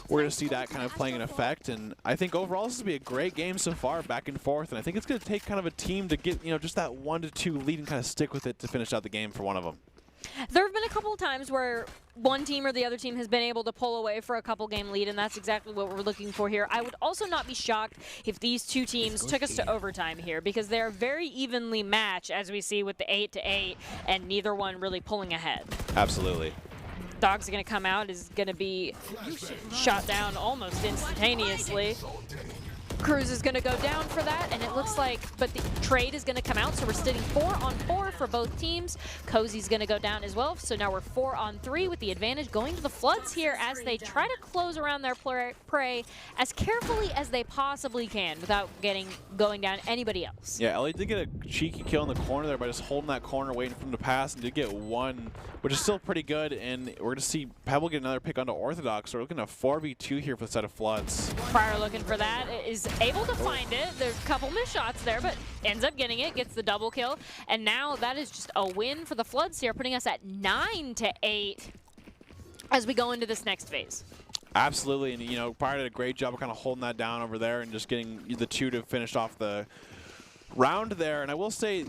we're going to see that kind of playing an effect, and I think overall this is going to be a great game so far, back and forth, and I think it's going to take kind of a team to get, you know, just that 1-2 lead and kind of stick with it to finish out the game for one of them. There have been a couple of times where one team or the other team has been able to pull away for a couple game lead, and that's exactly what we're looking for here. I would also not be shocked if these 2 teams took us to overtime here, because they're very evenly matched, as we see with the 8-8, and neither one really pulling ahead. Absolutely. Dog's going to come out, is going to be shot down almost instantaneously. Cruz is going to go down for that, and it looks like, but the trade is going to come out, so we're sitting 4-on-4 for both teams. Cozy's going to go down as well, so now we're 4-on-3 with the advantage going to the Floods here as they try to close around their prey as carefully as they possibly can without going down anybody else. Yeah, Ellie did get a cheeky kill in the corner there by just holding that corner, waiting for him to pass, and did get one, which is still pretty good, and we're going to see Pebble get another pick onto Orthodox, so we're looking at 4v2 here for the set of Floods. Pryor looking for that, is able to find it. There's a couple missed shots there, but ends up getting it, gets the double kill. And now that is just a win for the Floods here, putting us at 9-8 as we go into this next phase. Absolutely, and you know, Pryor did a great job of kind of holding that down over there and just getting the two to finish off the round there. And I will say,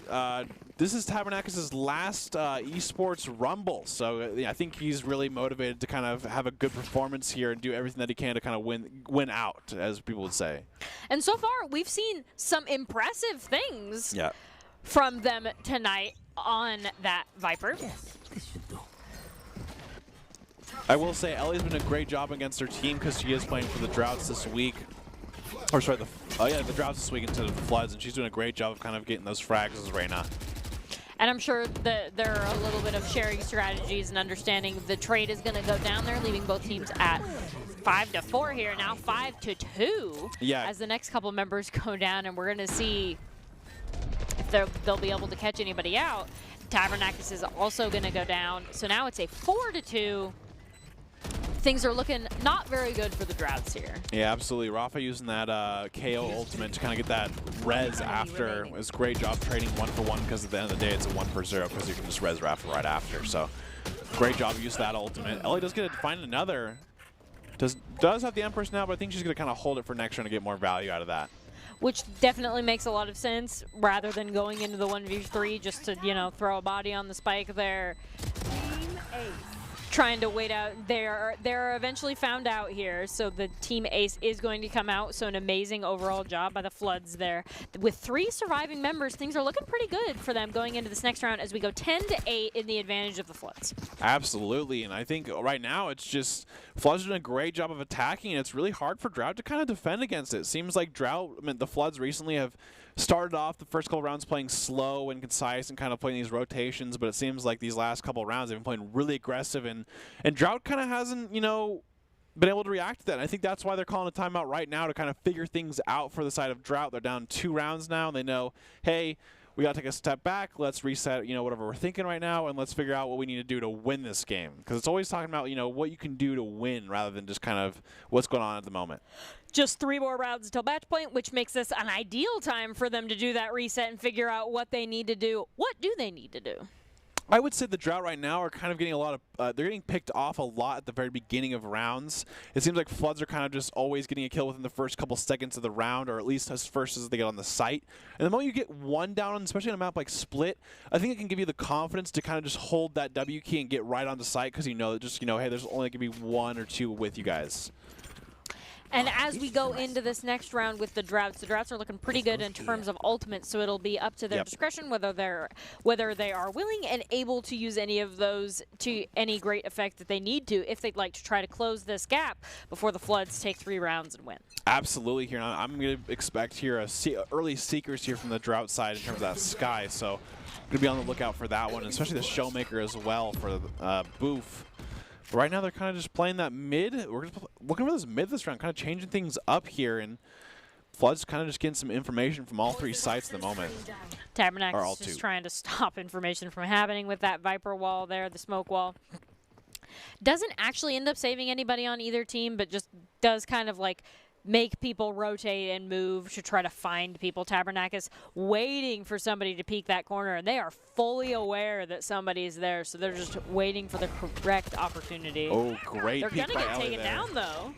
this is Tabernakis' last Esports Rumble, so I think he's really motivated to kind of have a good performance here and do everything that he can to kind of win out, as people would say. And so far, we've seen some impressive things from them tonight on that Viper. I will say, Ellie's been a great job against her team because she is playing for the Droughts this week. Or sorry, the Droughts this week instead of the Floods, and she's doing a great job of kind of getting those frags as Reyna. And I'm sure that there are a little bit of sharing strategies and understanding the trade is going to go down there, leaving both teams at 5-4 here. Now 5-2 as the next couple members go down, and we're going to see if they'll be able to catch anybody out. Tabernakis is also going to go down. So now it's a 4-2. Things are looking not very good for the Droughts here. Yeah, absolutely. Rafa using that KO ultimate to kind of get that res after. It was a great job trading 1-for-1 because at the end of the day it's a 1-for-0 because you can just res Rafa right after. So great job use that ultimate. Ellie does get to find another. Does have the Empress now, but I think she's going to kind of hold it for next round to get more value out of that. Which definitely makes a lot of sense rather than going into the 1v3 just to, you know, throw a body on the spike there. Team Ace. Trying to wait out. They're eventually found out here, so the Team Ace is going to come out, so an amazing overall job by the Floods there. With 3 surviving members, things are looking pretty good for them going into this next round as we go 10-8 in the advantage of the Floods. Absolutely, and I think right now it's just Floods doing a great job of attacking, and it's really hard for Drought to kind of defend against it. Seems like Drought, I mean, the Floods recently have started off the first couple rounds playing slow and concise and kind of playing these rotations, but it seems like these last couple rounds they've been playing really aggressive, and Drought kind of hasn't, you know, been able to react to that. And I think that's why they're calling a timeout right now to kind of figure things out for the side of Drought. They're down 2 rounds now, and they know, hey, we got to take a step back. Let's reset, you know, whatever we're thinking right now, and let's figure out what we need to do to win this game. Because it's always talking about, you know, what you can do to win rather than just kind of what's going on at the moment. Just 3 more rounds until match point, which makes this an ideal time for them to do that reset and figure out what they need to do. What do they need to do? I would say the Drought right now are kind of getting a lot of, they're getting picked off a lot at the very beginning of rounds. It seems like Floods are kind of just always getting a kill within the first couple seconds of the round, or at least as first as they get on the site. And the moment you get one down, especially on a map like Split, I think it can give you the confidence to kind of just hold that W key and get right on the site because you know, just, you know, hey, there's only going to be 1 or 2 with you guys. And as we go into this next round with the Droughts are looking pretty good in terms of ultimates, so it'll be up to their discretion whether they are willing and able to use any of those to any great effect that they need to if they'd like to try to close this gap before the Floods take 3 rounds and win. Absolutely here. I'm going to expect here early Seekers here from the Drought side in terms of that Sky, so I'm going to be on the lookout for that one, especially the Showmaker as well for Boof. But right now they're kind of just playing that mid. We're just looking for this mid this round, kind of changing things up here, and Floods kind of just getting some information from all 3 sites at the moment. Tabernakis is just trying to stop information from happening with that Viper wall there, the smoke wall. Doesn't actually end up saving anybody on either team, but just does kind of like make people rotate and move to try to find people. Tabernakis waiting for somebody to peek that corner, and they are fully aware that somebody's there, so they're just waiting for the correct opportunity. Oh, great. They're going to get taken down, though.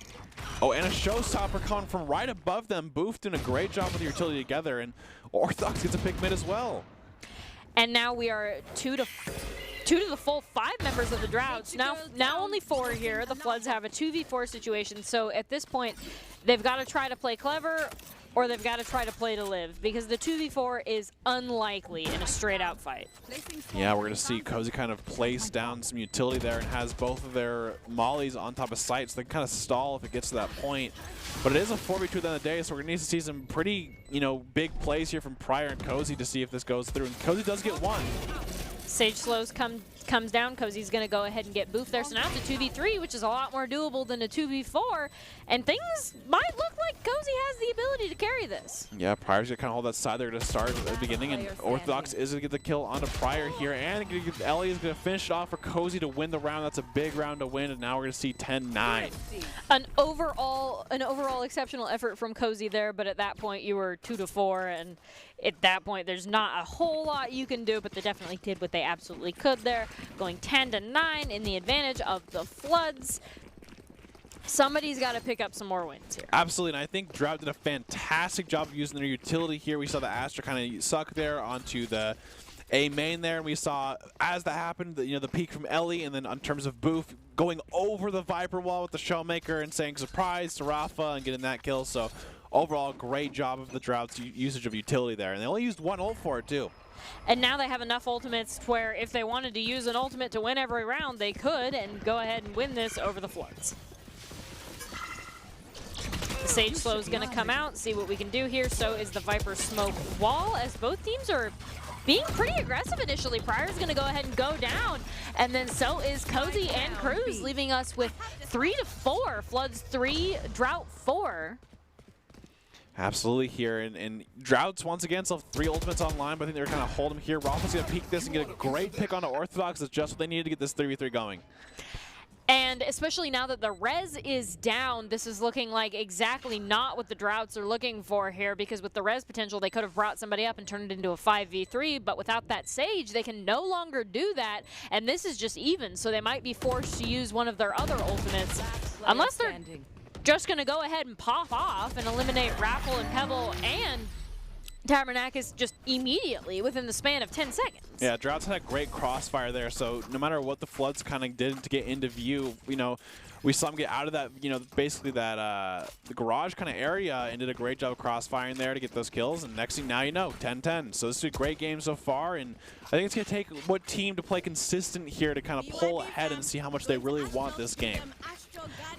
Oh, and a showstopper coming from right above them. Boof doing a great job with the utility together, and Orthodox gets a pick mid as well. And now we are 2 to the full 5 members of the Droughts. Now only 4 here. The Floods have a 2v4 situation, so at this point, they've got to try to play clever or they've got to try to play to live, because the 2v4 is unlikely in a straight-out fight. Yeah, we're going to see Cozy kind of place down some utility there and has both of their mollies on top of site, so they can kind of stall if it gets to that point. But it is a 4v2 at the end of the day, so we're going to need to see some pretty, big plays here from Pryor and Cozy to see if this goes through. And Cozy does get one. Sage slows comes down. Cozy's going to go ahead and get boofed there. So now it's a 2v3, which is a lot more doable than a 2v4. And things might look like Cozy has the ability to carry this. Yeah, Pryor's going to kind of hold that side there to start at the beginning. And Orthodox is going to get the kill onto Pryor here. And Ellie is going to finish it off for Cozy to win the round. That's a big round to win. And now we're going to see 10-9. An overall exceptional effort from Cozy there. But at that point, you were 2-4. And at that point, there's not a whole lot you can do. But they definitely did what they absolutely could there. Going 10-9 in the advantage of the Floods. Somebody's got to pick up some more wins here. Absolutely, and I think Drought did a fantastic job of using their utility here. We saw the Astra kind of suck there onto the A main there, and we saw, as that happened, the peek from Ellie, and then in terms of Boof, going over the Viper wall with the Shellmaker and saying surprise to Rafa and getting that kill. So overall, great job of the Drought's usage of utility there, and they only used one ult for it too. And now they have enough ultimates where if they wanted to use an ultimate to win every round, they could and go ahead and win this over the Floods. The Sage Slow is going to come out, see what we can do here. So is the Viper smoke wall, as both teams are being pretty aggressive initially. Pryor's going to go ahead and go down, and then so is Cozy and Cruz, leaving us with 3-4. Floods 3, Drought 4. Absolutely here, and Droughts once again still have 3 ultimates online, but I think they're kind of hold him here. Rafa's going to peek this and get a great pick onto Orthodox. That's just what they needed to get this 3v3 going. And especially now that the res is down, this is looking like exactly not what the Droughts are looking for here, because with the res potential, they could have brought somebody up and turned it into a 5v3, but without that Sage, they can no longer do that, and this is just even, so they might be forced to use one of their other ultimates, unless they're just going to go ahead and pop off and eliminate Raffle and Pebble and Tabernakus just immediately within the span of 10 seconds. Yeah, Droughts had a great crossfire there, so no matter what the Floods kind of did to get into view, we saw them get out of that, basically that the garage kind of area, and did a great job of crossfiring there to get those kills, and next thing now you know, 10-10. So this is a great game so far, and I think it's going to take what team to play consistent here to kind of pull ahead and see how much they really want this game.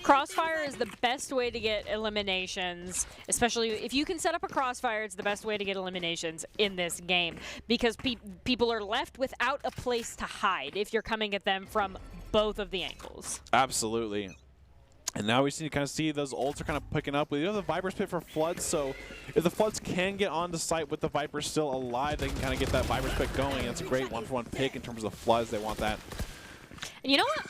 Crossfire is the best way to get eliminations, especially if you can set up a crossfire. It's the best way to get eliminations in this game, because people are left without a place to hide if you're coming at them from both of the angles. Absolutely. And now we see kind of see those ults are kind of picking up. We have the Viper's Pit for Floods, so if the Floods can get onto site with the Vipers still alive, they can kind of get that Viper's Pit going. It's a great one-for-one pick in terms of the Floods. They want that. And you know what?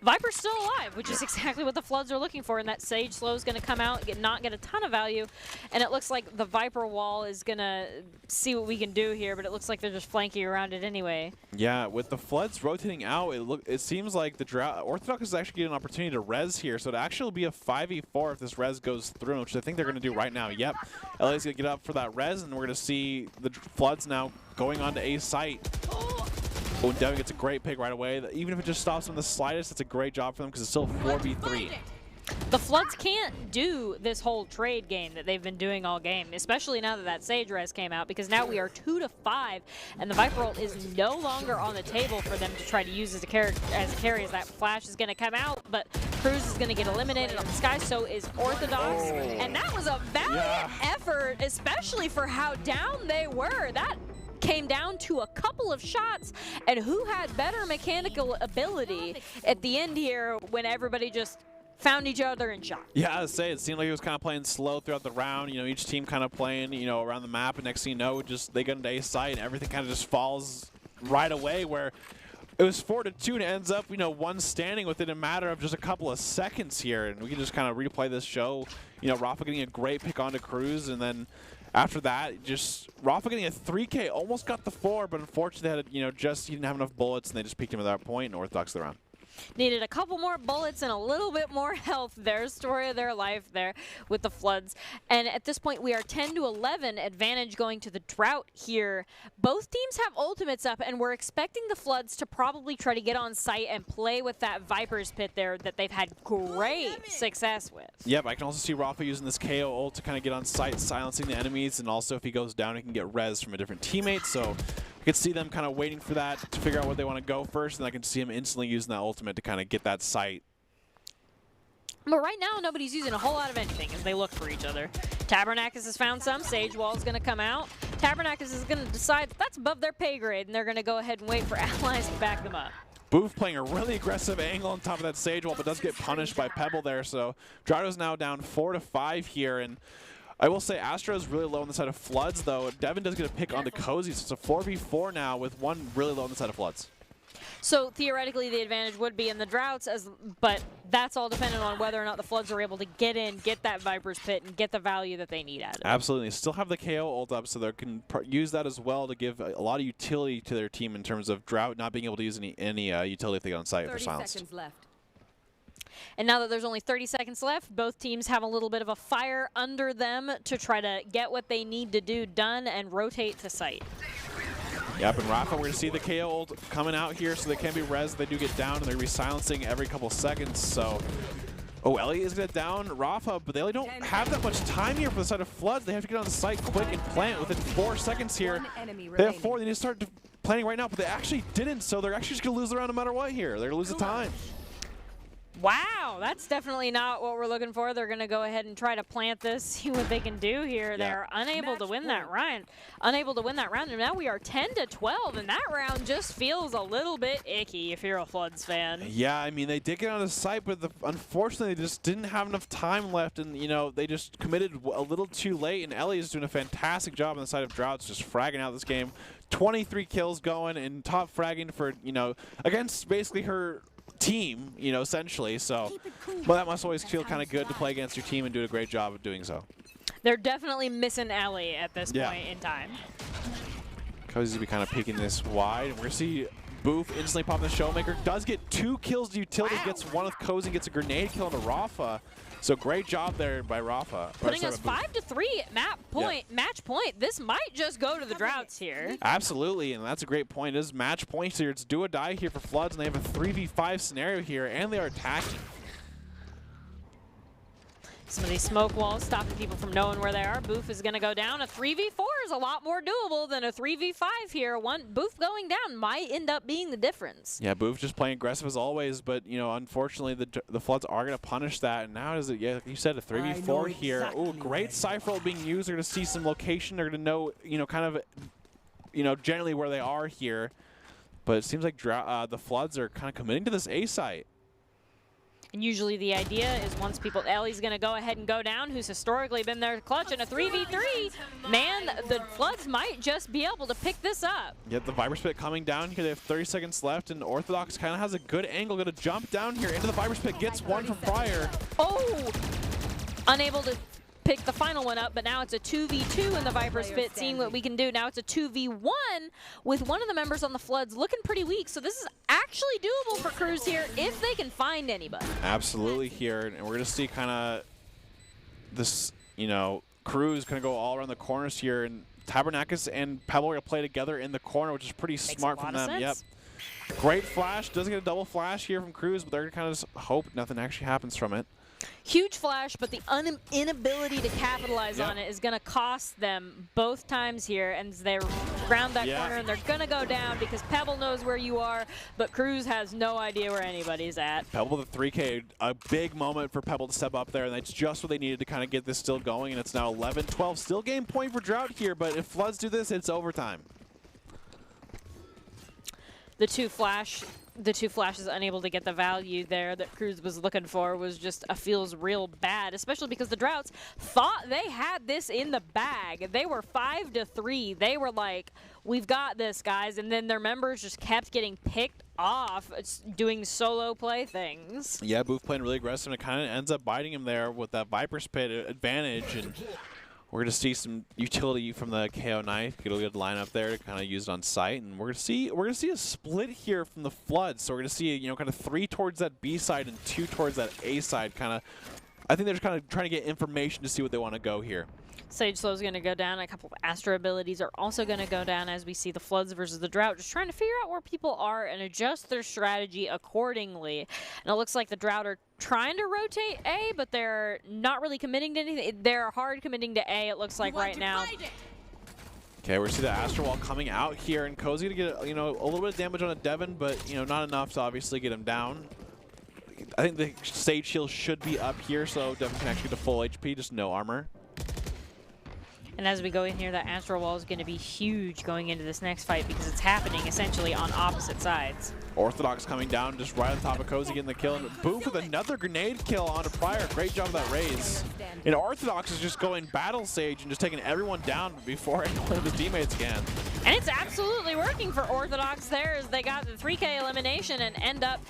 Viper's still alive, which is exactly what the Floods are looking for, and that Sage Slow is going to come out, not get a ton of value, and it looks like the Viper wall is going to see what we can do here, but it looks like they're just flanking around it anyway. Yeah, with the Floods rotating out, it seems like the Orthodox is actually getting an opportunity to res here, so it actually will be a 5v4 if this res goes through, which I think they're going to do right now. Yep, LA's going to get up for that res, and we're going to see the Floods now going on to A site. Oh, Devin gets a great pick right away. Even if it just stops them the slightest, it's a great job for them because it's still 4v3. The Floods can't do this whole trade game that they've been doing all game, especially now that that Sage res came out, because now we are 2-5, and the Viper ult is no longer on the table for them to try to use as a carry as that flash is going to come out, but Cruz is going to get eliminated on the sky, so is Orthodox, and that was a valiant effort, especially for how down they were. That came down to a couple of shots, and who had better mechanical ability at the end here when everybody just found each other and shot. Yeah, I'd say it seemed like he was kind of playing slow throughout the round. Each team kind of playing, around the map, and next thing you know, they get into A site, and everything kind of just falls right away, where it was 4-2, and it ends up, one standing within a matter of just a couple of seconds here, and we can just kind of replay this show. Rafa getting a great pick onto Cruz, and then after that, just Rafa getting a 3K, almost got the 4, but unfortunately, he didn't have enough bullets, and they just peeked him at that point, and Orthodox the round. Needed a couple more bullets and a little bit more health. Their story of their life there with the Floods. And at this point, we are 10-11, advantage going to the Drought here. Both teams have ultimates up, and we're expecting the Floods to probably try to get on site and play with that Viper's Pit there that they've had great success with. Yep, I can also see Rafa using this KO ult to kind of get on site, silencing the enemies, and also if he goes down, he can get res from a different teammate. So I could see them kind of waiting for that to figure out what they want to go first, and I can see him instantly using that ultimate to kind of get that site. But right now, nobody's using a whole lot of anything as they look for each other. Tabernakis has found some. Sage Wall is going to come out. Tabernakis is going to decide that's above their pay grade, and they're going to go ahead and wait for allies to back them up. Boof playing a really aggressive angle on top of that Sage Wall, but does get punished by Pebble there. So Drato's now down 4-5 here, and I will say Astro's really low on the side of Floods, though. Devin does get a pick onto Cozy, so it's a 4v4 now with one really low on the side of Floods. So theoretically, the advantage would be in the Droughts, but that's all dependent on whether or not the Floods are able to get in, get that Viper's Pit, and get the value that they need out of it. Absolutely. Still have the KO ult up, so they can use that as well to give a lot of utility to their team in terms of Drought not being able to use any utility if they get on site for silence. 30 seconds left. And now that there's only 30 seconds left, both teams have a little bit of a fire under them to try to get what they need to do done and rotate to site. Yep, and Rafa, we're going to see the KO ult coming out here, so they can be res. They do get down, and they're re-silencing every couple seconds. So, oh, Ellie is going to down Rafa, but they really don't have that much time here for the side of Floods. They have to get on the site quick and plant within 4 seconds here. They have 4. They need to start planning right now, but they actually didn't, so they're actually just going to lose the round no matter what here. They're going to lose the time. Wow, that's definitely not what we're looking for. They're going to go ahead and try to plant this, see what they can do here. Yeah. They're unable to win that round. Unable to win that round, and now we are 10-12, and that round just feels a little bit icky if you're a Floods fan. Yeah, I mean, they did get on the site, but unfortunately, they just didn't have enough time left, and, you know, they just committed a little too late, and Ellie is doing a fantastic job on the side of Droughts, just fragging out this game. 23 kills going, and top fragging for, you know, against basically her team, you know, essentially. So, well, that must always feel kind of good to play against your team and do a great job of doing so. They're definitely missing Ellie at this point in time. Cozy's gonna be kind of peeking this wide, and we're gonna see Boof instantly pop the Showmaker. Does get 2 kills to utility, gets one with Cozy, gets a grenade kill into Rafa. So great job there by Rafa. Putting us 5-3 at match point. This might just go to the Droughts here. Absolutely, and that's a great point. It is match point here. It's do or die here for Floods, and they have a 3v5 scenario here, and they are attacking. Some of these smoke walls stopping people from knowing where they are. Boof is going to go down. A 3v4 is a lot more doable than a 3v5 here. Boof going down might end up being the difference. Yeah, Boof just playing aggressive as always, but, you know, unfortunately the Floods are going to punish that. And now is it, yeah, like you said, a 3v4 here. Exactly. Oh, great Cypher ult being used. They're going to see some location. They're going to know, you know, kind of, you know, generally where they are here. But it seems like the Floods are kind of committing to this A site. And usually the idea is once Ellie's going to go ahead and go down, who's historically been there clutch in a 3v3. Man, the Floods might just be able to pick this up. Yet the Viper's Pit coming down here. They have 30 seconds left, and Orthodox kind of has a good angle. Going to jump down here into the Viper's Pit. Gets one from Fire. Oh! Unable to pick the final one up, but now it's a 2v2 in the Viper's Pit, seeing what we can do. Now it's a 2v1 with one of the members on the Floods looking pretty weak, so this is actually doable for Cruz here if they can find anybody. Absolutely here, and we're going to see kind of this, you know, Cruz going to go all around the corners here, and Tabernakis and Pebble are going to play together in the corner, which is pretty smart from them. Yep. Great flash. Doesn't get a double flash here from Cruz, but they're going to kind of just hope nothing actually happens from it. Huge flash, but the inability to capitalize on it is going to cost them both times here, and they ground that corner, and they're going to go down because Pebble knows where you are, but Cruz has no idea where anybody's at. Pebble with a 3K, a big moment for Pebble to step up there, and that's just what they needed to kind of get this still going, and it's now 11-12. Still game point for Drought here, but if Floods do this, it's overtime. The two flashes unable to get the value there that Cruz was looking for was just feels real bad, especially because the Droughts thought they had this in the bag. They were 5-3. They were like, we've got this, guys, and then their members just kept getting picked off doing solo play things. Yeah, Boof playing really aggressive, and it kind of ends up biting him there with that Viper's Pit advantage. And We're going to see some utility from the KO knife. Get a good lineup there to kind of use it on site, and we're going to see a split here from the Flood. So we're going to see, you know, kind of 3 towards that B side and 2 towards that A side. Kind of, I think they're just kind of trying to get information to see what they want to go here. Sage Slow's going to go down. A couple of Astra abilities are also going to go down as we see the Floods versus the Drought, just trying to figure out where people are and adjust their strategy accordingly. And it looks like the Drought are trying to rotate A, but they're not really committing to anything. They're hard committing to A, it looks like right now. Okay, we're seeing the Astra Wall coming out here, and Cozy to get, you know, a little bit of damage on a Devon, but, you know, not enough to obviously get him down. I think the Sage Shield should be up here, so Devon can actually get to full HP, just no armor. And as we go in here, that Astral Wall is going to be huge going into this next fight because it's happening essentially on opposite sides. Orthodox coming down just right on top of Cozy getting the kill. And Boof with another grenade kill onto Pryor. Great job of that raise. And Orthodox is just going Battle Sage and just taking everyone down before anyone of his teammates can. And it's absolutely working for Orthodox there as they got the 3K elimination and end up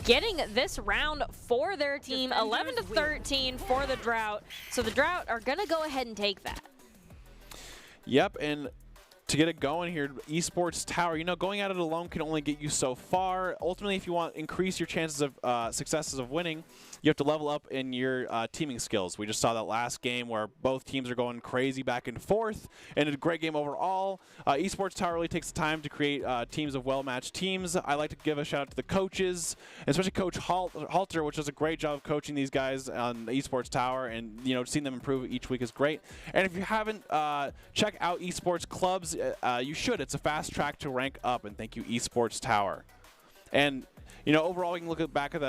getting this round for their team. 11-13 for the Drought. So the Drought are going to go ahead and take that. Yep, and to get it going here, Esports Tower, you know, going at it alone can only get you so far. Ultimately, if you want to increase your chances of successes of winning, you have to level up in your teaming skills. We just saw that last game where both teams are going crazy back and forth, and a great game overall. Esports Tower really takes the time to create teams of well-matched teams. I like to give a shout-out to the coaches, especially Coach Halter, which does a great job of coaching these guys on the Esports Tower, and, you know, seeing them improve each week is great. And if you haven't, check out Esports Clubs. You should. It's a fast track to rank up, and thank you, Esports Tower. And, you know, overall, we can look back at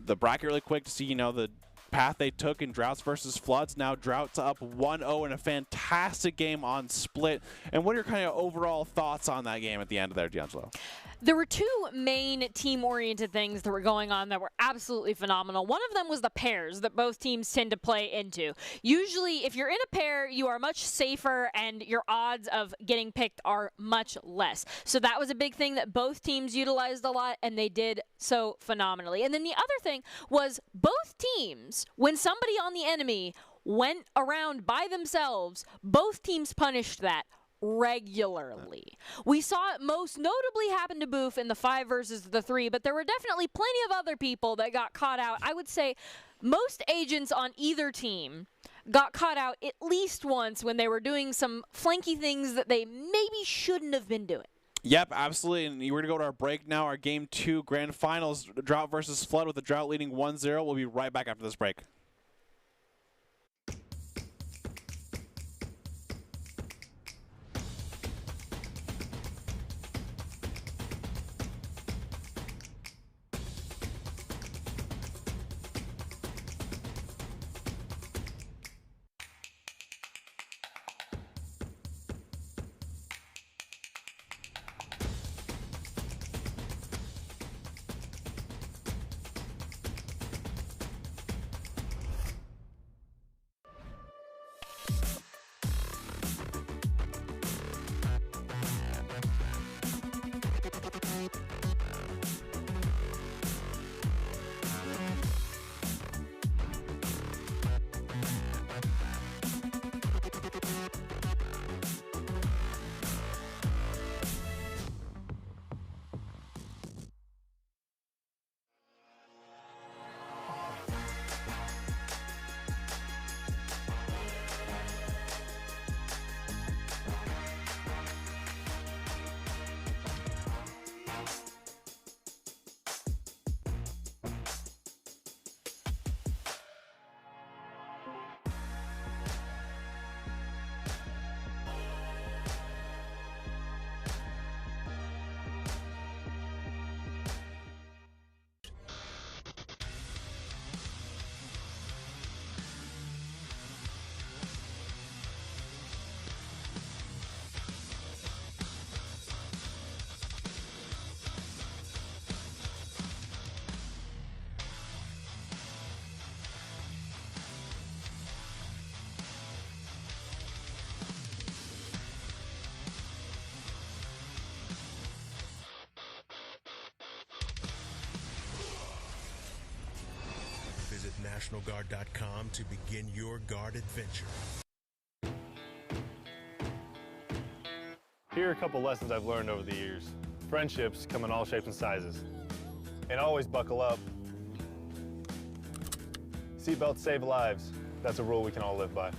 the bracket really quick to see, you know, the path they took in Droughts versus Floods. Now Droughts up 1-0 in a fantastic game on Split. And what are your kind of overall thoughts on that game at the end of there, D'Angelo? There were 2 main team-oriented things that were going on that were absolutely phenomenal. One of them was the pairs that both teams tend to play into. Usually, if you're in a pair, you are much safer and your odds of getting picked are much less. So that was a big thing that both teams utilized a lot, and they did so phenomenally. And then the other thing was both teams, when somebody on the enemy went around by themselves, both teams punished that regularly. We saw it most notably happen to Boof in the 5 versus the 3, but there were definitely plenty of other people that got caught out. I would say most agents on either team got caught out at least once when they were doing some flanky things that they maybe shouldn't have been doing. Yep, absolutely. And we're going to go to our break now, our Game 2 Grand Finals, Drought versus Flood, with the Drought leading 1-0. We'll be right back after this break. Visit NationalGuard.com to begin your Guard adventure. Here are a couple lessons I've learned over the years. Friendships come in all shapes and sizes. And always buckle up. Seatbelts save lives. That's a rule we can all live by.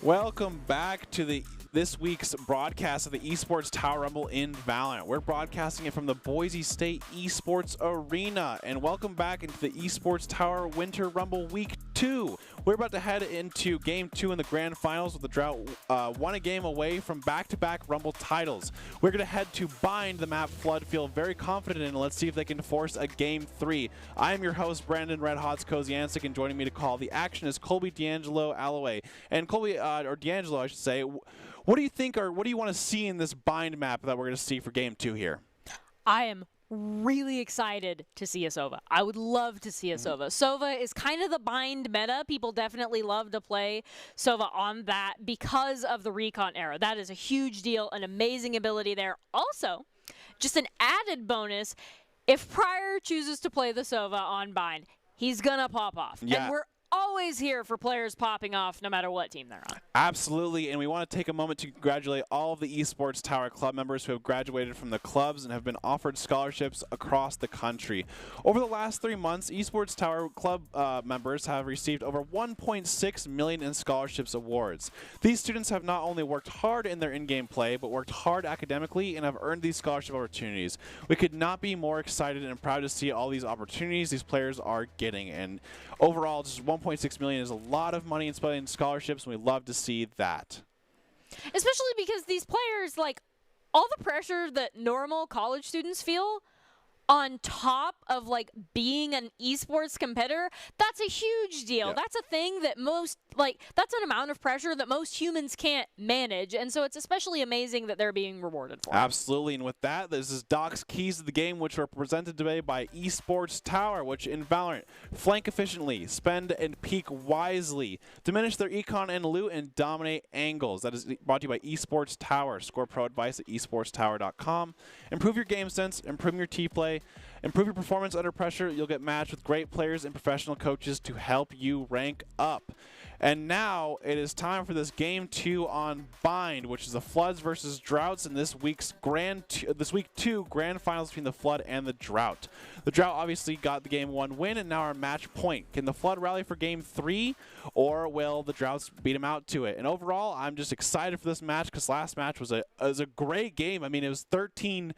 Welcome back to this week's broadcast of the Esports Tower Rumble in Valorant. We're broadcasting it from the Boise State Esports Arena. And welcome back into the Esports Tower Winter Rumble Week 2. We're about to head into Game 2 in the Grand Finals with the Drought one a game away from back-to-back Rumble titles. We're going to head to Bind the map Flood, feel very confident in. Let's see if they can force a Game 3. I am your host, Brandon Red Hots Koziancic, and joining me to call the action is Colby D'Angelo Alloway. And Colby, or D'Angelo, I should say, what do you think, or what do you want to see in this Bind map that we're going to see for Game 2 here? I am really excited to see a Sova. I would love to see a Sova. Sova is kind of the Bind meta. People definitely love to play Sova on that because of the recon era. That is a huge deal, an amazing ability there. Also, just an added bonus, if Pryor chooses to play the Sova on Bind, he's going to pop off. Yeah. And we're always here for players popping off no matter what team they're on. Absolutely, and we want to take a moment to congratulate all of the Esports Tower Club members who have graduated from the clubs and have been offered scholarships across the country. Over the last 3 months, Esports Tower Club members have received over $1.6 million in scholarships awards. These students have not only worked hard in their in-game play, but worked hard academically and have earned these scholarship opportunities. We could not be more excited and proud to see all these opportunities these players are getting, and overall, just $1.6 million is a lot of money in spending scholarships, and we love to see that. Especially because these players, like, all the pressure that normal college students feel on top of, like, being an esports competitor, that's a huge deal. Yeah. That's a thing that most, like, that's an amount of pressure that most humans can't manage, and so it's especially amazing that they're being rewarded for it. Absolutely, and with that, this is Doc's Keys to the Game, which are presented today by Esports Tower, which in Valorant, flank efficiently, spend and peek wisely, diminish their econ and loot, and dominate angles. That is brought to you by Esports Tower. Score pro advice at esportstower.com. Improve your game sense, improve your T-play, improve your performance under pressure. You'll get matched with great players and professional coaches to help you rank up. And now it is time for this Game 2 on Bind, which is the Floods versus Droughts in this week 2 Grand Finals between the Flood and the Drought. The Drought obviously got the Game 1 win and now are match point. Can the Flood rally for Game 3, or will the Droughts beat them out to it? And overall, I'm just excited for this match because last match was a great game. I mean, it was 13-11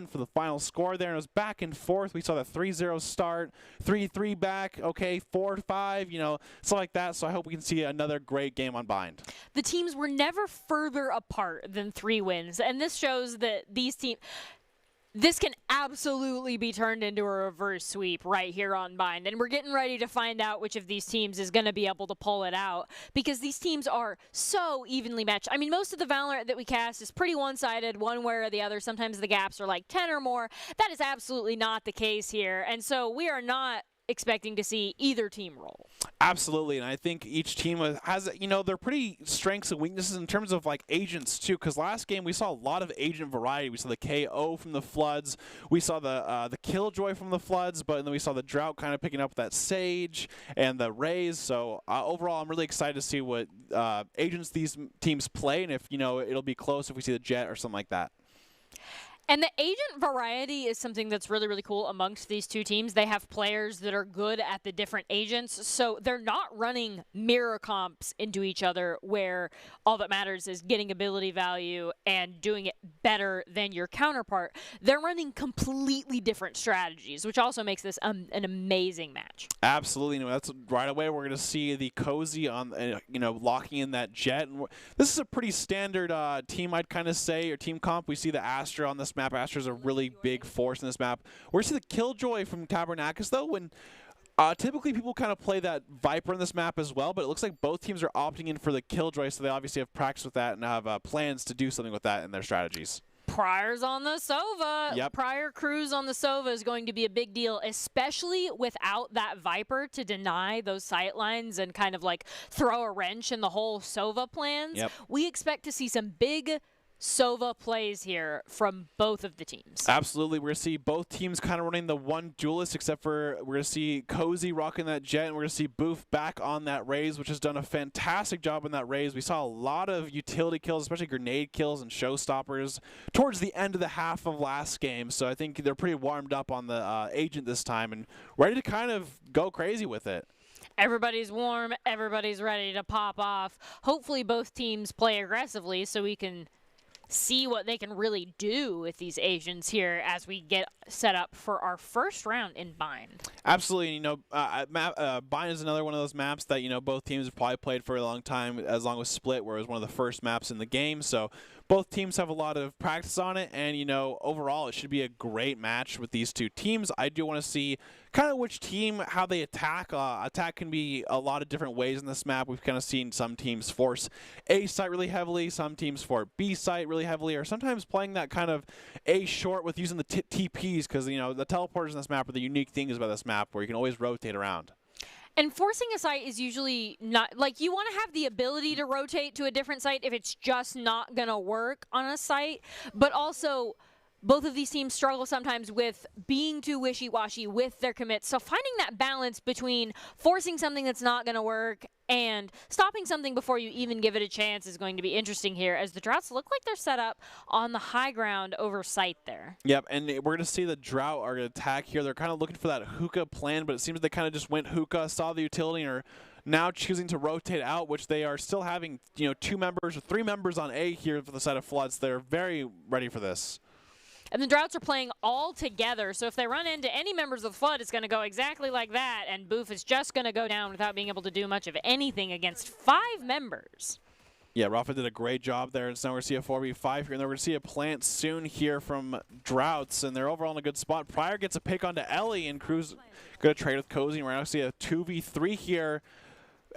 for the final score there, and it was back and forth. We saw the 3-0 start, 3-3 back, okay, 4-5, you know, stuff like that. So I hope we can see another great game on Bind. The teams were never further apart than 3 wins, and this shows that these teams... This can absolutely be turned into a reverse sweep right here on Bind, and we're getting ready to find out which of these teams is going to be able to pull it out because these teams are so evenly matched. I mean, most of the Valorant that we cast is pretty one-sided, one way or the other. Sometimes the gaps are like 10 or more. That is absolutely not the case here, and so we are not expecting to see either team roll. Absolutely, and I think each team has, their pretty strengths and weaknesses in terms of like agents too. Because last game we saw a lot of agent variety. We saw the KO from the Floods, we saw the Killjoy from the Floods, but then we saw the Drought kind of picking up that Sage and the Rays. So overall, I'm really excited to see what agents these teams play, and if it'll be close if we see the Jet or something like that. And the agent variety is something that's really, really cool amongst these two teams. They have players that are good at the different agents, so they're not running mirror comps into each other where all that matters is getting ability value and doing it better than your counterpart. They're running completely different strategies, which also makes this an amazing match. Absolutely. That's right away we're going to see the Cozy on, locking in that Jet. And this is a pretty standard team, I'd kind of say, or team comp. We see the Astra on this map. Astra's a really big force in this map. We're going to see the Killjoy from Tabernacus, though, when typically people kind of play that Viper in this map as well, but it looks like both teams are opting in for the Killjoy, so they obviously have practice with that and have plans to do something with that in their strategies. Priors on the Sova. Yep. Prior cruise on the Sova is going to be a big deal, especially without that Viper to deny those sight lines and kind of like throw a wrench in the whole Sova plans. Yep. We expect to see some big Sova plays here from both of the teams. Absolutely. We're going to see both teams kind of running the one duelist, except for we're going to see Cozy rocking that Jet, and we're going to see Boof back on that Raze, which has done a fantastic job on that Raze. We saw a lot of utility kills, especially grenade kills and showstoppers towards the end of the half of last game, so I think they're pretty warmed up on the agent this time and ready to kind of go crazy with it. Everybody's warm. Everybody's ready to pop off. Hopefully both teams play aggressively so we can see what they can really do with these agents here as we get set up for our first round in Bind. Absolutely. Bind is another one of those maps that, both teams have probably played for a long time, as long as Split, where it was one of the first maps in the game. So both teams have a lot of practice on it, and, overall it should be a great match with these two teams. I do want to see kind of which team, how they attack. Attack can be a lot of different ways in this map. We've kind of seen some teams force A site really heavily, some teams force B site really heavily, or sometimes playing that kind of A short with using the TPs, because, the teleporters in this map are the unique things about this map where you can always rotate around. And forcing a site is usually not, like, you want to have the ability to rotate to a different site if it's just not going to work on a site, but also both of these teams struggle sometimes with being too wishy-washy with their commits. So finding that balance between forcing something that's not going to work and stopping something before you even give it a chance is going to be interesting here, as the Droughts look like they're set up on the high ground over site there. Yep, and we're going to see the Drought are going to attack here. They're kind of looking for that hookah plan, but it seems they kind of just went hookah, saw the utility, and are now choosing to rotate out, which they are still having, 2 members or 3 members on A here for the side of Floods. They're very ready for this. And the Droughts are playing all together, so if they run into any members of the Flood, it's going to go exactly like that, and Boof is just going to go down without being able to do much of anything against 5 members. Yeah, Rafa did a great job there, and so we're going to see a 4v5 here, and then we're going to see a plant soon here from Droughts, and they're overall in a good spot. Pryor gets a pick onto Ellie, and Cruz going to trade with Cozy, and we're going to see a 2v3 here.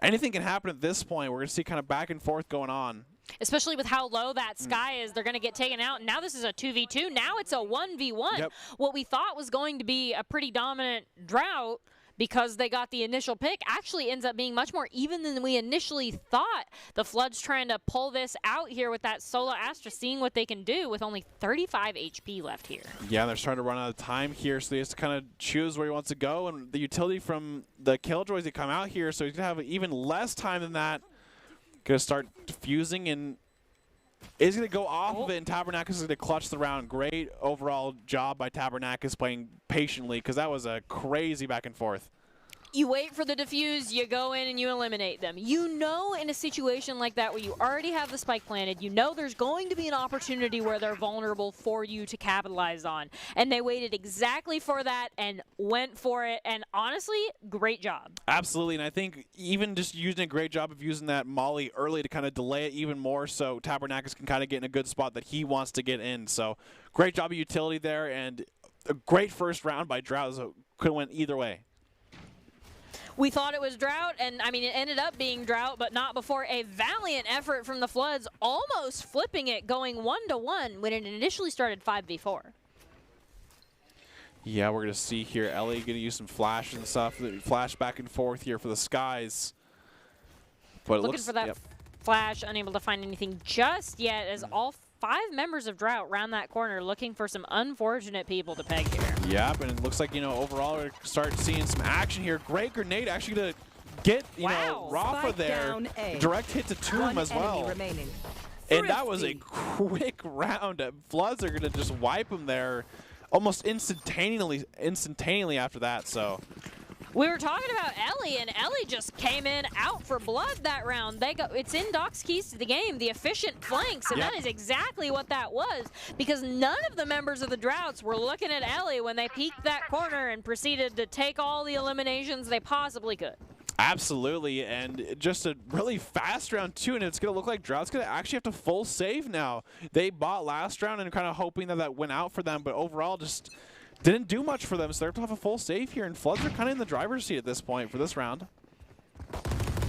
Anything can happen at this point. We're going to see kind of back and forth going on. Especially with how low that Sky is, they're going to get taken out. And now this is a 2v2. Now it's a 1v1. Yep. What we thought was going to be a pretty dominant Drought because they got the initial pick actually ends up being much more even than we initially thought. The Flood's trying to pull this out here with that Solo Astra, seeing what they can do with only 35 HP left here. Yeah, they're starting to run out of time here, so he has to kind of choose where he wants to go. And the utility from the Killjoys that come out here, so he's going to have even less time than that. Going to start diffusing, and is going to go off of it, and Tabernacus is going to clutch the round. Great overall job by Tabernacus playing patiently, because that was a crazy back and forth. You wait for the defuse, you go in and you eliminate them. You know, in a situation like that where you already have the spike planted, you know there's going to be an opportunity where they're vulnerable for you to capitalize on. And they waited exactly for that and went for it. And honestly, great job. Absolutely, and I think even just using a great job of using that Molly early to kind of delay it even more so Tabernacus can kind of get in a good spot that he wants to get in. So great job of utility there, and a great first round by Drought. So could have went either way. We thought it was Drought, and I mean, it ended up being Drought, but not before a valiant effort from the Floods, almost flipping it, going 1-1 when it initially started 5v4. Yeah, we're going to see here Ellie going to use some flashes and stuff. Flash back and forth here for the skies. But Looking for that flash, unable to find anything just yet as all 5 members of Drought round that corner looking for some unfortunate people to peg here. Yeah, but it looks like, overall we're start seeing some action here. Great grenade actually going to get, Rafa Spike there. down A. Direct hit to Tomb as well. Remaining. And that was a quick round. Floods are going to just wipe him there almost instantaneously after that. So we were talking about Ellie, and Ellie just came in out for blood that round. It's in Doc's keys to the game, the efficient flanks, and that is exactly what that was, because none of the members of the Droughts were looking at Ellie when they peeked that corner and proceeded to take all the eliminations they possibly could. Absolutely, and just a really fast round too, and it's going to look like Drought's going to actually have to full save now. They bought last round and kind of hoping that went out for them, but overall just didn't do much for them, so they have to have a full save here, and Floods are kind of in the driver's seat at this point for this round.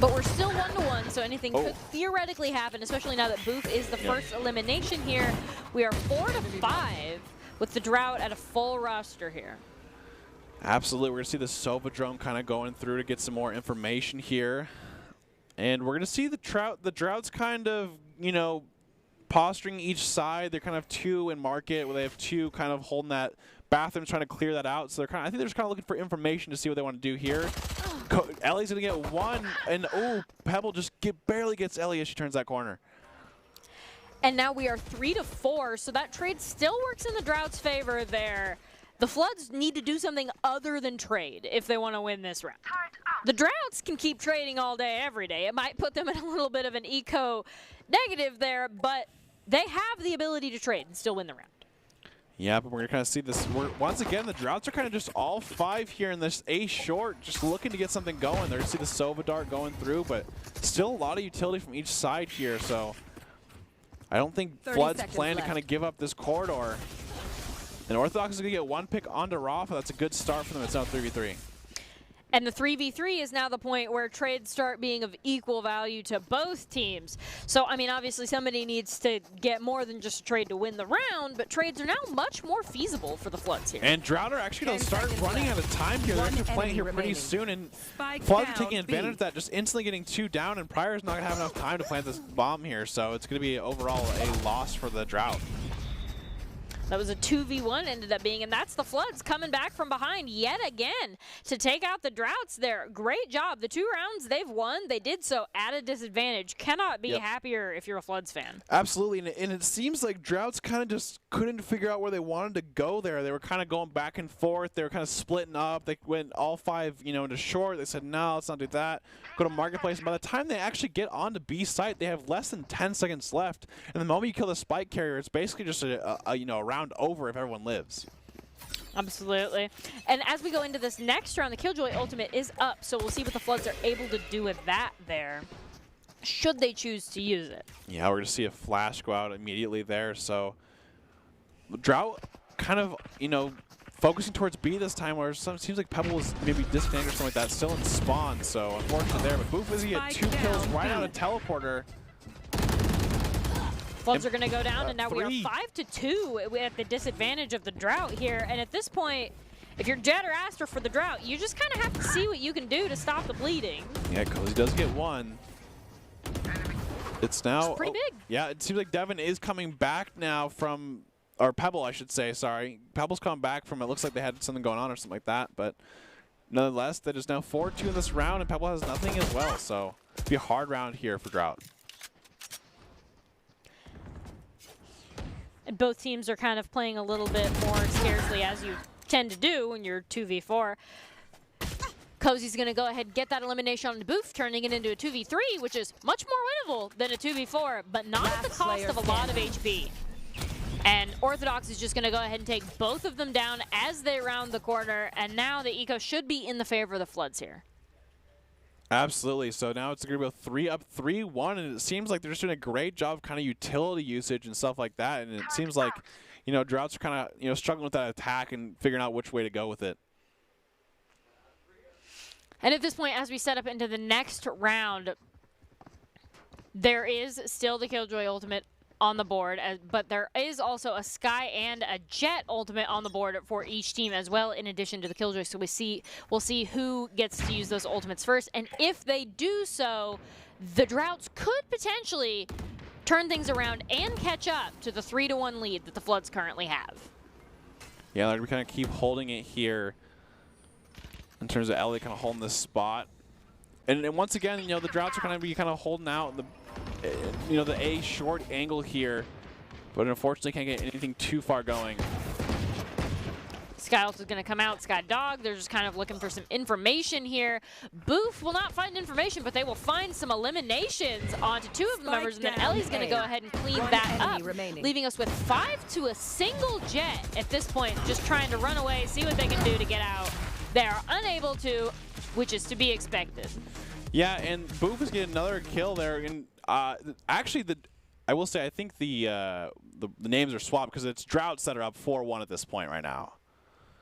But we're still 1-1, so anything could theoretically happen, especially now that Boof is the first elimination here. We are 4-5 with the Drought at a full roster here. Absolutely. We're going to see the Sova drone kind of going through to get some more information here. And we're going to see the Droughts kind of, posturing each side. They're kind of 2 in market, where they have 2 kind of holding that bathroom, trying to clear that out. So I think they're just kind of looking for information to see what they want to do here. Ellie's going to get 1, and Pebble just barely gets Ellie as she turns that corner. And now we are 3-4, so that trade still works in the Drought's favor there. The Floods need to do something other than trade if they want to win this round. The Droughts can keep trading all day, every day. It might put them in a little bit of an eco negative there, but they have the ability to trade and still win the round. Yeah, but we're going to kind of see this. Once again, the Droughts are kind of just all 5 here in this A short, just looking to get something going. They're going to see the Sova dart going through, but still a lot of utility from each side here, so I don't think Flood's plan to kind of give up this corridor. And Orthodox is going to get 1 pick onto Rafa. That's a good start for them. It's now 3v3. And the 3v3 is now the point where trades start being of equal value to both teams. So, I mean, obviously somebody needs to get more than just a trade to win the round, but trades are now much more feasible for the Floods here. And Drought are actually going to start running out of time here. They're actually playing here pretty soon, and Floods are taking advantage of that, just instantly getting 2 down, and Pryor's not going to have enough time to plant this bomb here, so it's going to be overall a loss for the Drought. That was a 2v1 ended up being, and that's the Floods coming back from behind yet again to take out the Droughts there. Great job. The 2 rounds they've won, they did so at a disadvantage. Cannot be happier if you're a Floods fan. Absolutely, and it seems like Droughts kind of just couldn't figure out where they wanted to go there. They were kind of going back and forth. They were kind of splitting up. They went all 5, into short. They said, no, let's not do that. Go to Marketplace. And by the time they actually get onto B site, they have less than 10 seconds left. And the moment you kill the spike carrier, it's basically just a round over if everyone lives. Absolutely. And as we go into this next round, the Killjoy ultimate is up, so we'll see what the Floods are able to do with that there, should they choose to use it. Yeah, we're going to see a flash go out immediately there, so Drought kind of, focusing towards B this time, where it seems like Pebble was maybe disconnected or something like that, still in spawn, so unfortunate there. But Boof is he had 2 kills right out of teleporter. Floods are going to go down, and now we are 5-2 at the disadvantage of the Drought here. And at this point, if you're Jet or Aster for the Drought, you just kind of have to see what you can do to stop the bleeding. Yeah, because he does get 1. It's now pretty big. Yeah, it seems like Devin is coming back now from, or Pebble, I should say. Sorry, Pebble's come back from. It looks like they had something going on or something like that, but nonetheless, that is now 4-2 in this round, and Pebble has nothing as well. So it'll be a hard round here for Drought. And both teams are kind of playing a little bit more scarcely, as you tend to do when you're 2v4. Cozy's going to go ahead and get that elimination on the Boof, turning it into a 2v3, which is much more winnable than a 2v4, but not at the cost of a lot of HP. And Orthodox is just going to go ahead and take both of them down as they round the corner, and now the eco should be in the favor of the Floods here. Absolutely. So now it's going to go 3-1, and it seems like they're just doing a great job of kind of utility usage and stuff like that. And it seems like, Droughts are kind of, struggling with that attack and figuring out which way to go with it. And at this point, as we set up into the next round, there is still the Killjoy ultimate on the board, but there is also a Sky and a Jet ultimate on the board for each team as well, in addition to the Killjoy. So we'll see who gets to use those ultimates first, and if they do so, the Droughts could potentially turn things around and catch up to the 3-1 lead that the Floods currently have. Yeah, like we kind of keep holding it here in terms of Ellie kind of holding this spot. And once again, you know, the Droughts are going to be kind of holding out the A short angle here, but unfortunately can't get anything too far going. Sky also is going to come out. Sky Dog, they're just kind of looking for some information here. Boof will not find information, but they will find some eliminations onto 2 of the members, and then Ellie's going to go ahead and clean that up, leaving us with 5 to a single Jet at this point, just trying to run away, see what they can do to get out. They are unable to, which is to be expected. Yeah, and Boof is getting another kill there, and actually, I will say I think the names are swapped because it's Droughts that are up 4-1 at this point right now.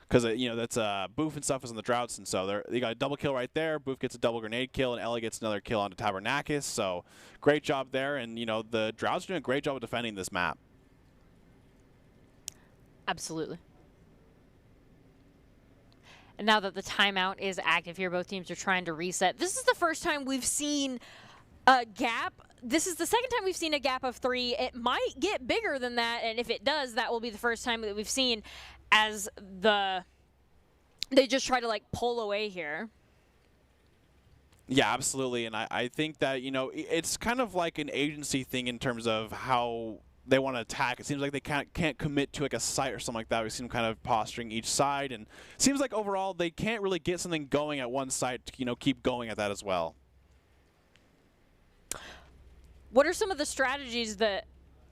Because you know that's Boof and stuff is on the Droughts, and so they got a double kill right there. Boof gets a double grenade kill, and Ellie gets another kill onto Tabernakis. So great job there, and you know the Droughts are doing a great job of defending this map. Absolutely. And now that the timeout is active here, both teams are trying to reset. This is the first time we've seen a gap. This is the second time we've seen a gap of 3. It might get bigger than that, and if it does, that will be the first time that we've seen as they just try to like pull away here. Yeah, absolutely, and I think that, you know, it's kind of like an agency thing in terms of how they want to attack. It seems like they can't commit to like a site or something like that. We see them kind of posturing each side, and it seems like overall they can't really get something going at one side to, you know, keep going at that as well. What are some of the strategies that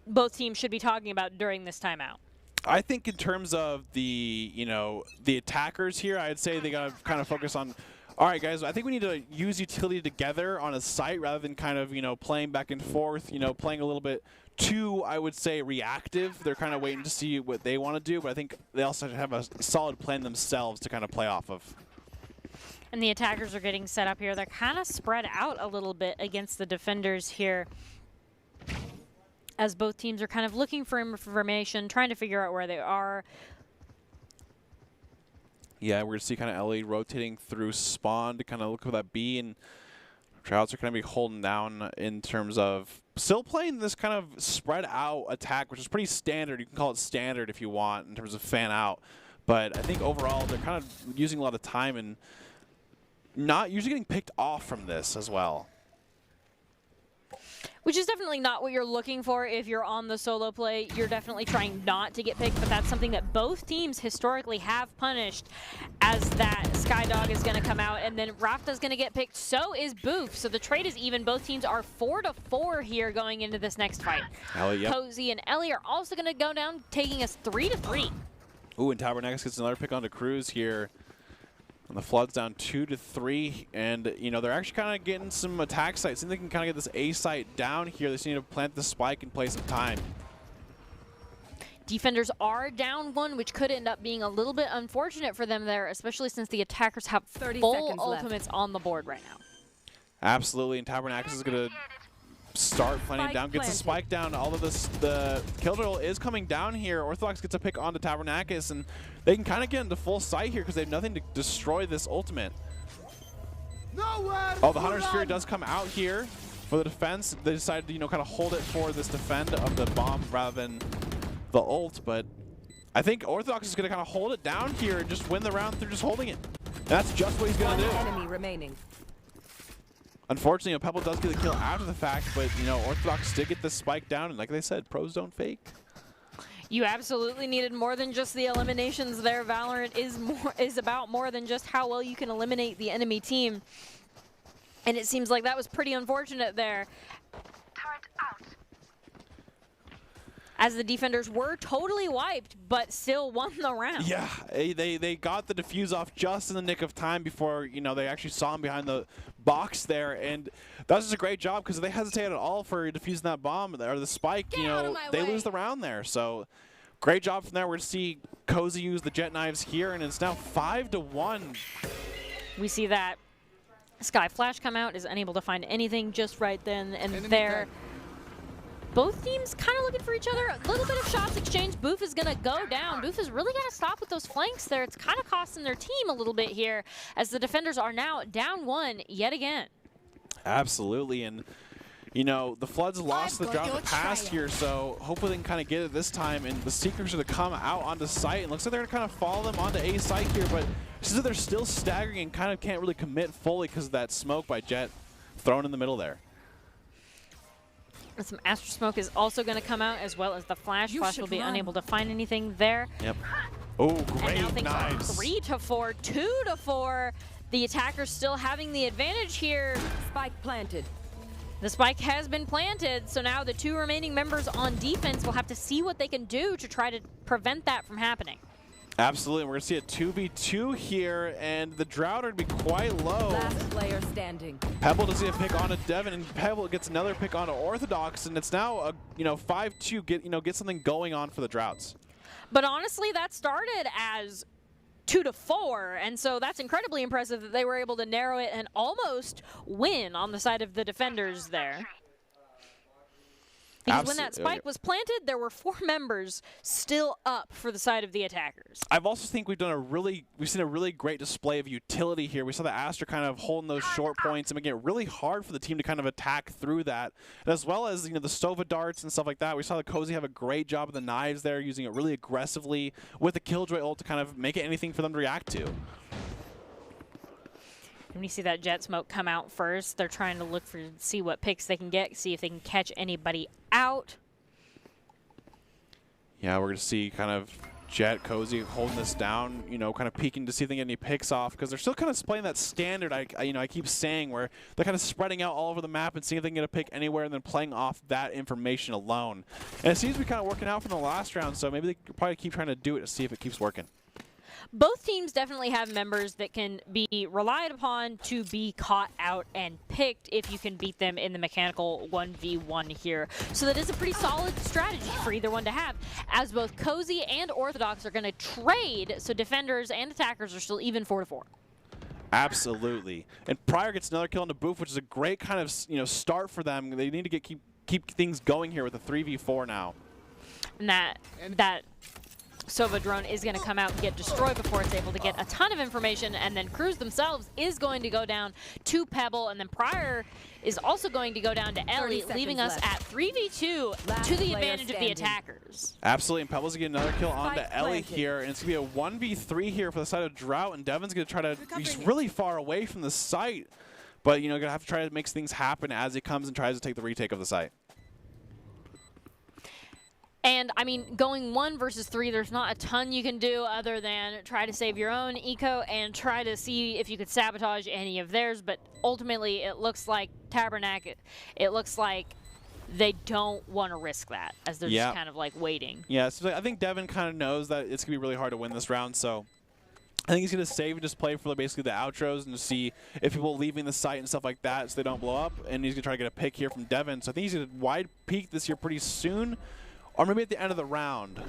both teams should be talking about during this timeout? I think in terms of the, you know, the attackers here, I'd say they got to kind of focus on, all right, guys, I think we need to use utility together on a site rather than kind of, you know, playing back and forth, you know, playing a little bit too, I would say, reactive. They're kind of waiting to see what they want to do, but I think they also have a solid plan themselves to kind of play off of. And the attackers are getting set up here. They're kind of spread out a little bit against the defenders here, as both teams are kind of looking for information, trying to figure out where they are. Yeah, we're going to see kind of Ellie rotating through spawn to kind of look for that B, and Droughts are going to be holding down in terms of still playing this kind of spread out attack, which is pretty standard. You can call it standard if you want in terms of fan out. But I think overall they're kind of using a lot of time and not usually getting picked off from this as well. Which is definitely not what you're looking for if you're on the solo play. You're definitely trying not to get picked, but that's something that both teams historically have punished, as that Skydog is going to come out, and then Rafta's going to get picked. So is Boof. So the trade is even. Both teams are 4-4 here going into this next fight. Ellie, yep. Cozy and Ellie are also going to go down, taking us 3-3. Ooh, and Tabernakis gets another pick onto Cruz here. And the Flood's down 2-3, and you know they're actually kind of getting some attack sites. I think they can kind of get this A site down here. They just need to plant the spike and play some time. Defenders are down 1, which could end up being a little bit unfortunate for them there, especially since the attackers have full ultimates on the board right now. Absolutely, and Tabernakis is going to start planting down, gets the spike down. All of this, the kill drill is coming down here. Orthodox gets a pick onto Tabernakis, and they can kind of get into full sight here because they have nothing to destroy this ultimate. Oh, the Hunter's Fury does come out here for the defense. They decided to, you know, kind of hold it for this defend of the bomb rather than the ult, but I think Orthodox is going to kind of hold it down here and just win the round through just holding it. And that's just what he's going to do. Enemy remaining. Unfortunately, Pebble does get the kill after the fact, but, you know, Orthodox did get this spike down, and like they said, pros don't fake. You absolutely needed more than just the eliminations there. Valorant is about more than just how well you can eliminate the enemy team. And it seems like that was pretty unfortunate there. Turret out. As the defenders were totally wiped, but still won the round. Yeah, they got the defuse off just in the nick of time before, you know, they actually saw him behind the box there, and that was just a great job because if they hesitated at all for defusing that bomb or the spike, you know, they lose the round there. So great job from there. We're going to see Cozy use the jet knives here, and it's now 5-1. We see that Sky Flash come out, is unable to find anything just right then and there. both teams kind of looking for each other. A little bit of shots exchange. Boof is going to go down. Boof is really got to stop with those flanks there. It's kind of costing their team a little bit here as the defenders are now down 1 yet again. Absolutely, and you know, the Floods lost the drought in the past here, so hopefully they can kind of get it this time, and the Seekers are going to come out onto site, and looks like they're going to kind of follow them onto A site here, but it seems like they're still staggering and kind of can't really commit fully because of that smoke by Jet thrown in the middle there. And some Astro Smoke is also going to come out, as well as the Flash. Flash will be unable to find anything there. Yep. Oh, And great, now things are nice. 3 to 4, 2 to 4. The attackers still having the advantage here. Spike planted. The spike has been planted, so now the 2 remaining members on defense will have to see what they can do to try to prevent that from happening. Absolutely, we're going to see a 2v2 here, and the drought are going to be quite low. Last player standing. Pebble does get a pick onto Devin, and Pebble gets another pick onto Orthodox, and it's now a 5-2. Get something going on for the droughts. But honestly, that started as 2 to 4, and so that's incredibly impressive that they were able to narrow it and almost win on the side of the defenders there. Because when that spike was planted, there were 4 members still up for the side of the attackers. I've also think we've seen a really great display of utility here. We saw the Astra kind of holding those short points and making it really hard for the team to kind of attack through that. And as well as the Sova darts and stuff like that. We saw the Cozy have a great job of the knives there, using it really aggressively with the Killjoy ult to kind of make it anything for them to react to. When you see that Jet Smoke come out first, they're trying to look for, see what picks they can get, see if they can catch anybody out. Yeah, we're going to see kind of Jet, Cozy holding this down, kind of peeking to see if they get any picks off, because they're still kind of playing that standard, I keep saying, where they're kind of spreading out all over the map and seeing if they can get a pick anywhere and then playing off that information alone. And it seems to be kind of working out from the last round, so maybe they could probably keep trying to do it to see if it keeps working. Both teams definitely have members that can be relied upon to be caught out and picked if you can beat them in the mechanical 1v1 here. So that is a pretty solid strategy for either one to have, as both Cozy and Orthodox are going to trade, so defenders and attackers are still even 4 to 4. Absolutely. And Pryor gets another kill on the Boof, which is a great kind of start for them. They need to keep things going here with a 3v4 now. And that Sova drone is going to come out and get destroyed before it's able to get a ton of information, and then Cruz themselves is going to go down to Pebble, and then Pryor is also going to go down to Ellie, leaving us at 3v2 to the advantage of the attackers. Absolutely, and Pebble's going to get another kill onto Ellie here, and it's going to be a 1v3 here for the side of Drought, and Devin's going to try to, he's really far away from the site, but going to have to try to make things happen as he comes and tries to take the retake of the site. And, I mean, going 1 versus 3, there's not a ton you can do other than try to save your own eco and try to see if you could sabotage any of theirs. But ultimately, it looks like Tabernacle, it looks like they don't want to risk that, as they're just kind of like waiting. Yeah, so I think Devin kind of knows that it's going to be really hard to win this round, so I think he's going to save and just play for basically the outros and see if people leaving the site and stuff like that so they don't blow up. And he's going to try to get a pick here from Devin. So I think he's going to wide peak this year pretty soon. Or maybe at the end of the round.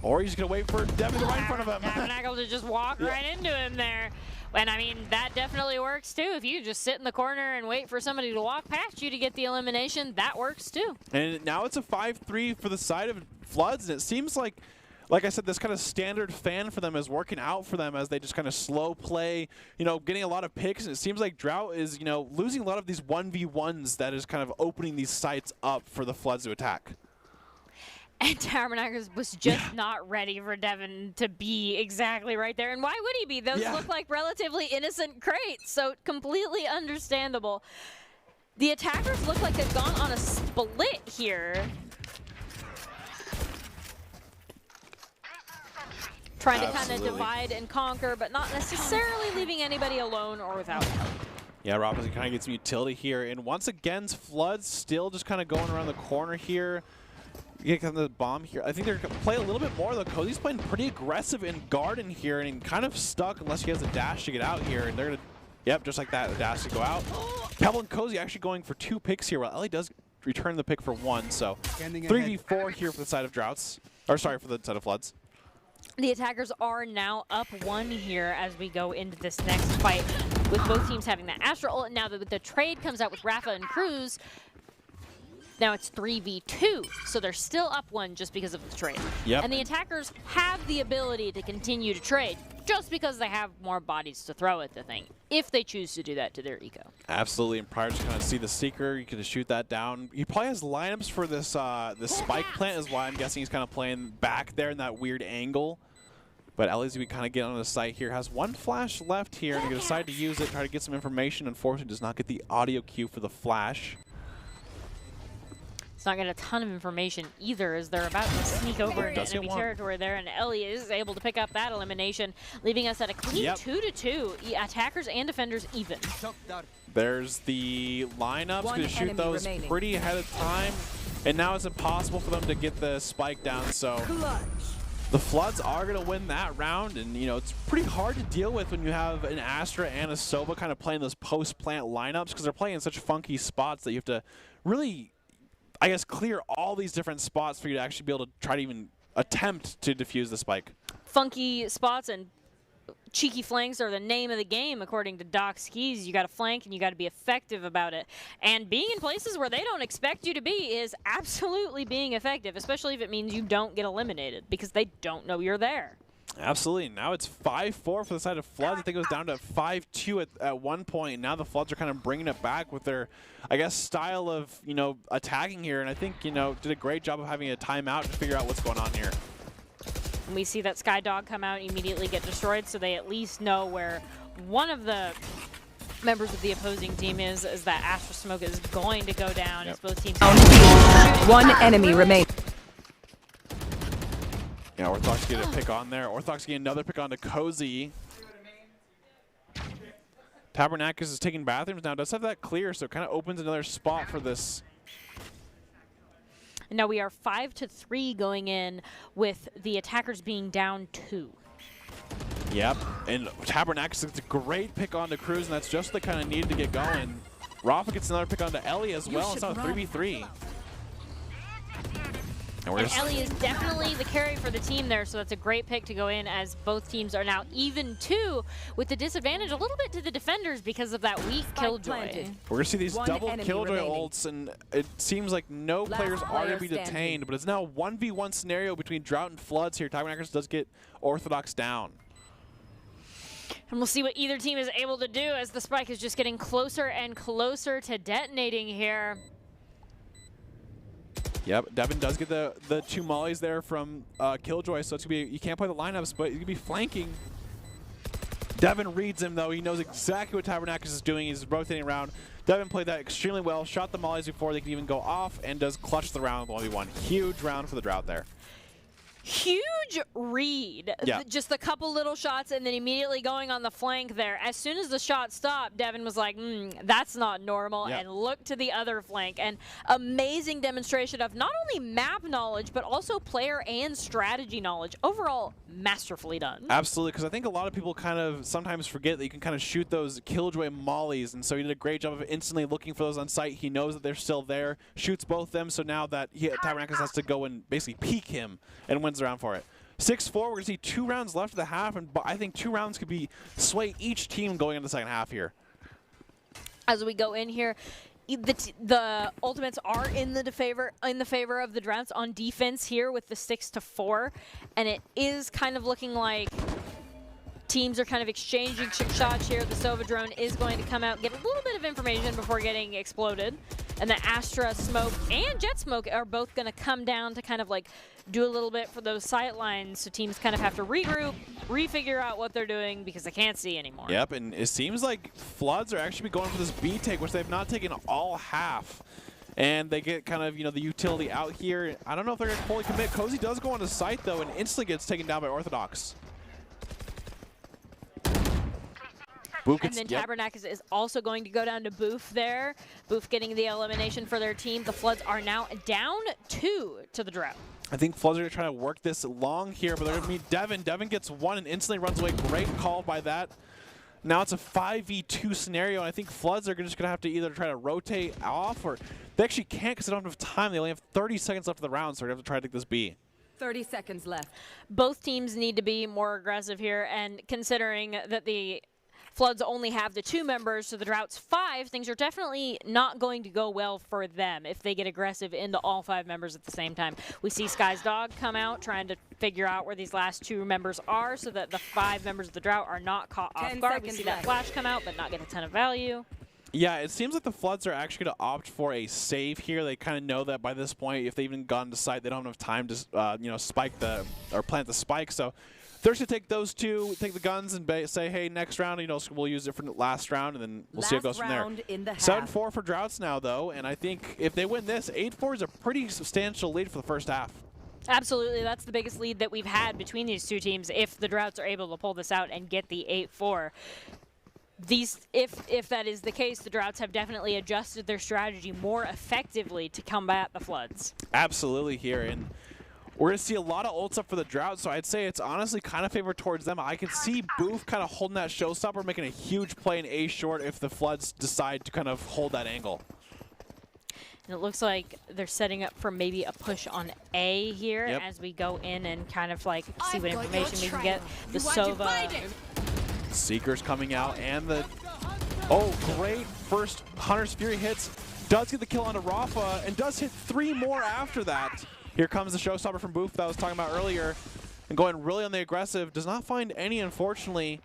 Or he's going to wait for Devin right in front of him. Tabernacle to just walk right into him there. And, I mean, that definitely works, too. If you just sit in the corner and wait for somebody to walk past you to get the elimination, that works, too. And now it's a 5-3 for the side of Floods. And it seems like I said, this kind of standard fan for them is working out for them as they just kind of slow play, getting a lot of picks. And it seems like Drought is, losing a lot of these 1v1s that is kind of opening these sites up for the Floods to attack. And Tabernacle was just not ready for Devin to be exactly right there. And why would he be? Those look like relatively innocent crates, so completely understandable. The attackers look like they've gone on a split here. Trying to kind of divide and conquer, but not necessarily leaving anybody alone or without help. Yeah, Rob kind of gets some utility here. And once again, Floods still just kind of going around the corner here. Get the bomb here. I think they're going to play a little bit more, though. Cozy's playing pretty aggressive in garden here and kind of stuck unless he has a dash to get out here. And they're going to, yep, just like that, a dash to go out. Pebble and Cozy actually going for 2 picks here. Well, Ellie does return the pick for 1, so 3v4 here for the side of Droughts. Or sorry, for the side of Floods. The attackers are now up 1 here as we go into this next fight, with both teams having that Astro ult. Now that the trade comes out with Rafa and Cruz, Now it's 3v2, so they're still up 1 just because of the trade. Yep. And the attackers have the ability to continue to trade just because they have more bodies to throw at the thing, if they choose to do that to their eco. Absolutely, and prior to kind of see the Seeker, you can just shoot that down. He probably has lineups for this this spike plant is why I'm guessing he's kind of playing back there in that weird angle. But at least we kind of get on the site here. Has 1 flash left here, and he can decide to use it, try to get some information. Unfortunately, does not get the audio cue for the flash. It's not getting a ton of information either as they're about to sneak over into enemy territory there, and Ellie is able to pick up that elimination, leaving us at a clean 2-2. Attackers and defenders even. There's the lineups. Going to shoot those pretty ahead of time, and now it's impossible for them to get the spike down, so the Floods are going to win that round, and you know it's pretty hard to deal with when you have an Astra and a Sova kind of playing those post-plant lineups because they're playing in such funky spots that you have to really, I guess, clear all these different spots for you to actually be able to try to even attempt to defuse the spike. Funky spots and cheeky flanks are the name of the game, according to Doc Skis. You got to flank and you got to be effective about it. And being in places where they don't expect you to be is absolutely being effective, especially if it means you don't get eliminated because they don't know you're there. Absolutely. Now it's 5-4 for the side of Floods. I think it was down to 5-2 at one point. Now the Floods are kind of bringing it back with their, I guess, style of, you know, attacking here. And I think, you know, did a great job of having a timeout to figure out what's going on here. And we see that Sky Dog come out and immediately get destroyed, so they at least know where one of the members of the opposing team is, as that Astra Smoke is going to go down as both teams. One enemy remains. Yeah, Orthodox get a pick on there. Orthodox getting another pick on to Cozy. Tabernacus is taking bathrooms now. Does have that clear, so it kind of opens another spot for this. And now we are 5-3 going in with the attackers being down 2. Yep, and Tabernacus gets a great pick on to Cruz, and that's just the kind of need to get going. Rafa gets another pick on to Ellie as well. It's now 3v3. And Ellie is definitely the carry for the team there, so that's a great pick to go in as both teams are now even 2 with the disadvantage a little bit to the defenders because of that weak Killjoy. We're going to see these double Killjoy ults, and it seems like no players are going to be detained, but it's now a 1v1 scenario between Drought and Floods here. Tabernacles does get Orthodox down. And we'll see what either team is able to do as the spike is just getting closer and closer to detonating here. Yep, Devin does get the 2 mollies there from Killjoy, so it's gonna be, you can't play the lineups, but you can be flanking. Devin reads him though. He knows exactly what Tabernacus is doing. He's rotating around. Devin played that extremely well, shot the mollies before they could even go off, and does clutch the round with 1v1. Huge round for the Drought there. Huge read. Yeah. Just a couple little shots and then immediately going on the flank there. As soon as the shot stopped, Devin was like, that's not normal, and looked to the other flank. And amazing demonstration of not only map knowledge, but also player and strategy knowledge. Overall, masterfully done. Absolutely, because I think a lot of people kind of sometimes forget that you can kind of shoot those Killjoy mollies, and so he did a great job of instantly looking for those on site. He knows that they're still there, shoots both them, so now that Tabernacus has to go and basically peek him and wins the round for it. 6-4, we're going to see 2 rounds left of the half, and I think 2 rounds could be sway each team going into the second half here. As we go in here, the ultimates are in the favor of the Droughts on defense here with the 6-4, and it is kind of looking like teams are kind of exchanging shots here. The Sova drone is going to come out, get a little bit of information before getting exploded. And the Astra Smoke and Jet Smoke are both going to come down to kind of like do a little bit for those sight lines. So teams kind of have to regroup, refigure out what they're doing because they can't see anymore. Yep, and it seems like Floods are actually going for this B take, which they've not taken all half. And they get kind of, you know, the utility out here. I don't know if they're going to fully commit. Cozy does go on the site, though, and instantly gets taken down by Orthodox. And then Tabernacus is also going to go down to Boof there. Boof getting the elimination for their team. The Floods are now down 2 to the Drought. I think Floods are going to try to work this long here, but they're going to meet Devin. Devin gets 1 and instantly runs away. Great call by that. Now it's a 5v2 scenario, and I think Floods are just going to have to either try to rotate off, or they actually can't because they don't have time. They only have 30 seconds left of the round, so they're going to have to try to take this B. 30 seconds left. Both teams need to be more aggressive here, and considering that the Floods only have the 2 members, so the Drought's 5. Things are definitely not going to go well for them if they get aggressive into all 5 members at the same time. We see Sky's dog come out trying to figure out where these last 2 members are so that the 5 members of the Drought are not caught off guard. We see that flash come out but not get a ton of value. Yeah, it seems like the Floods are actually going to opt for a save here. They kind of know that by this point, if they even gotten to site, they don't have enough time to, spike or plant the spike. So they're just going to take those 2, take the guns, and say, hey, next round, we'll use it for the last round, and then we'll see how it goes from there. 7-4 for Droughts now, though, and I think if they win this, 8-4 is a pretty substantial lead for the first half. Absolutely, that's the biggest lead that we've had between these 2 teams if the Droughts are able to pull this out and get the 8-4. If that is the case, the Droughts have definitely adjusted their strategy more effectively to combat the Floods. Absolutely here, and we're going to see a lot of ults up for the Drought, so I'd say it's honestly kind of favored towards them. I can see Boof kind of holding that showstopper, making a huge play in A short if the Floods decide to kind of hold that angle. And it looks like they're setting up for maybe a push on A here as we go in and kind of like see what information we can get. The Sova. Seeker's coming out, and great first Hunter's Fury hits. Does get the kill onto Rafa, and does hit 3 more after that. Here comes the showstopper from Boof that I was talking about earlier, and going really on the aggressive. Does not find any, unfortunately.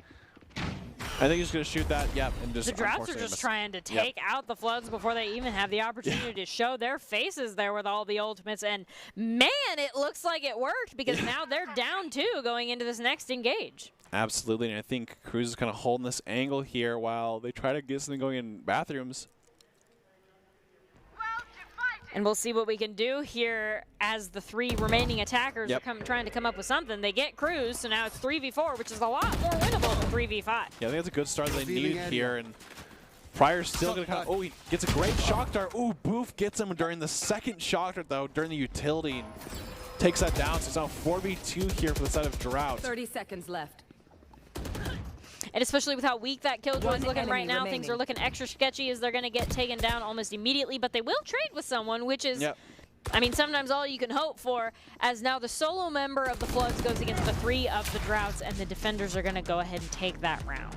I think he's going to shoot that, and just the Droughts are just trying to take out the Floods before they even have the opportunity to show their faces there with all the ultimates, and man, it looks like it worked because now they're down 2 going into this next engage. Absolutely, and I think Cruz is kind of holding this angle here while they try to get something going in bathrooms. And we'll see what we can do here as the 3 remaining attackers are trying to come up with something. They get Cruz, so now it's 3v4, which is a lot more winnable than 3v5. Yeah, I think that's a good start that they need here. And Pryor's still going to kind of, he gets a great shock dart. Ooh, Boof gets him during the second shock dart, though, during the utility. And takes that down, so it's now 4v2 here for the side of Drought. 30 seconds left. And especially with how weak that Killjoy is looking right now, things are looking extra sketchy as they're going to get taken down almost immediately. But they will trade with someone, which is, I mean, sometimes all you can hope for, as now the solo member of the Floods goes against the 3 of the Droughts, and the defenders are going to go ahead and take that round.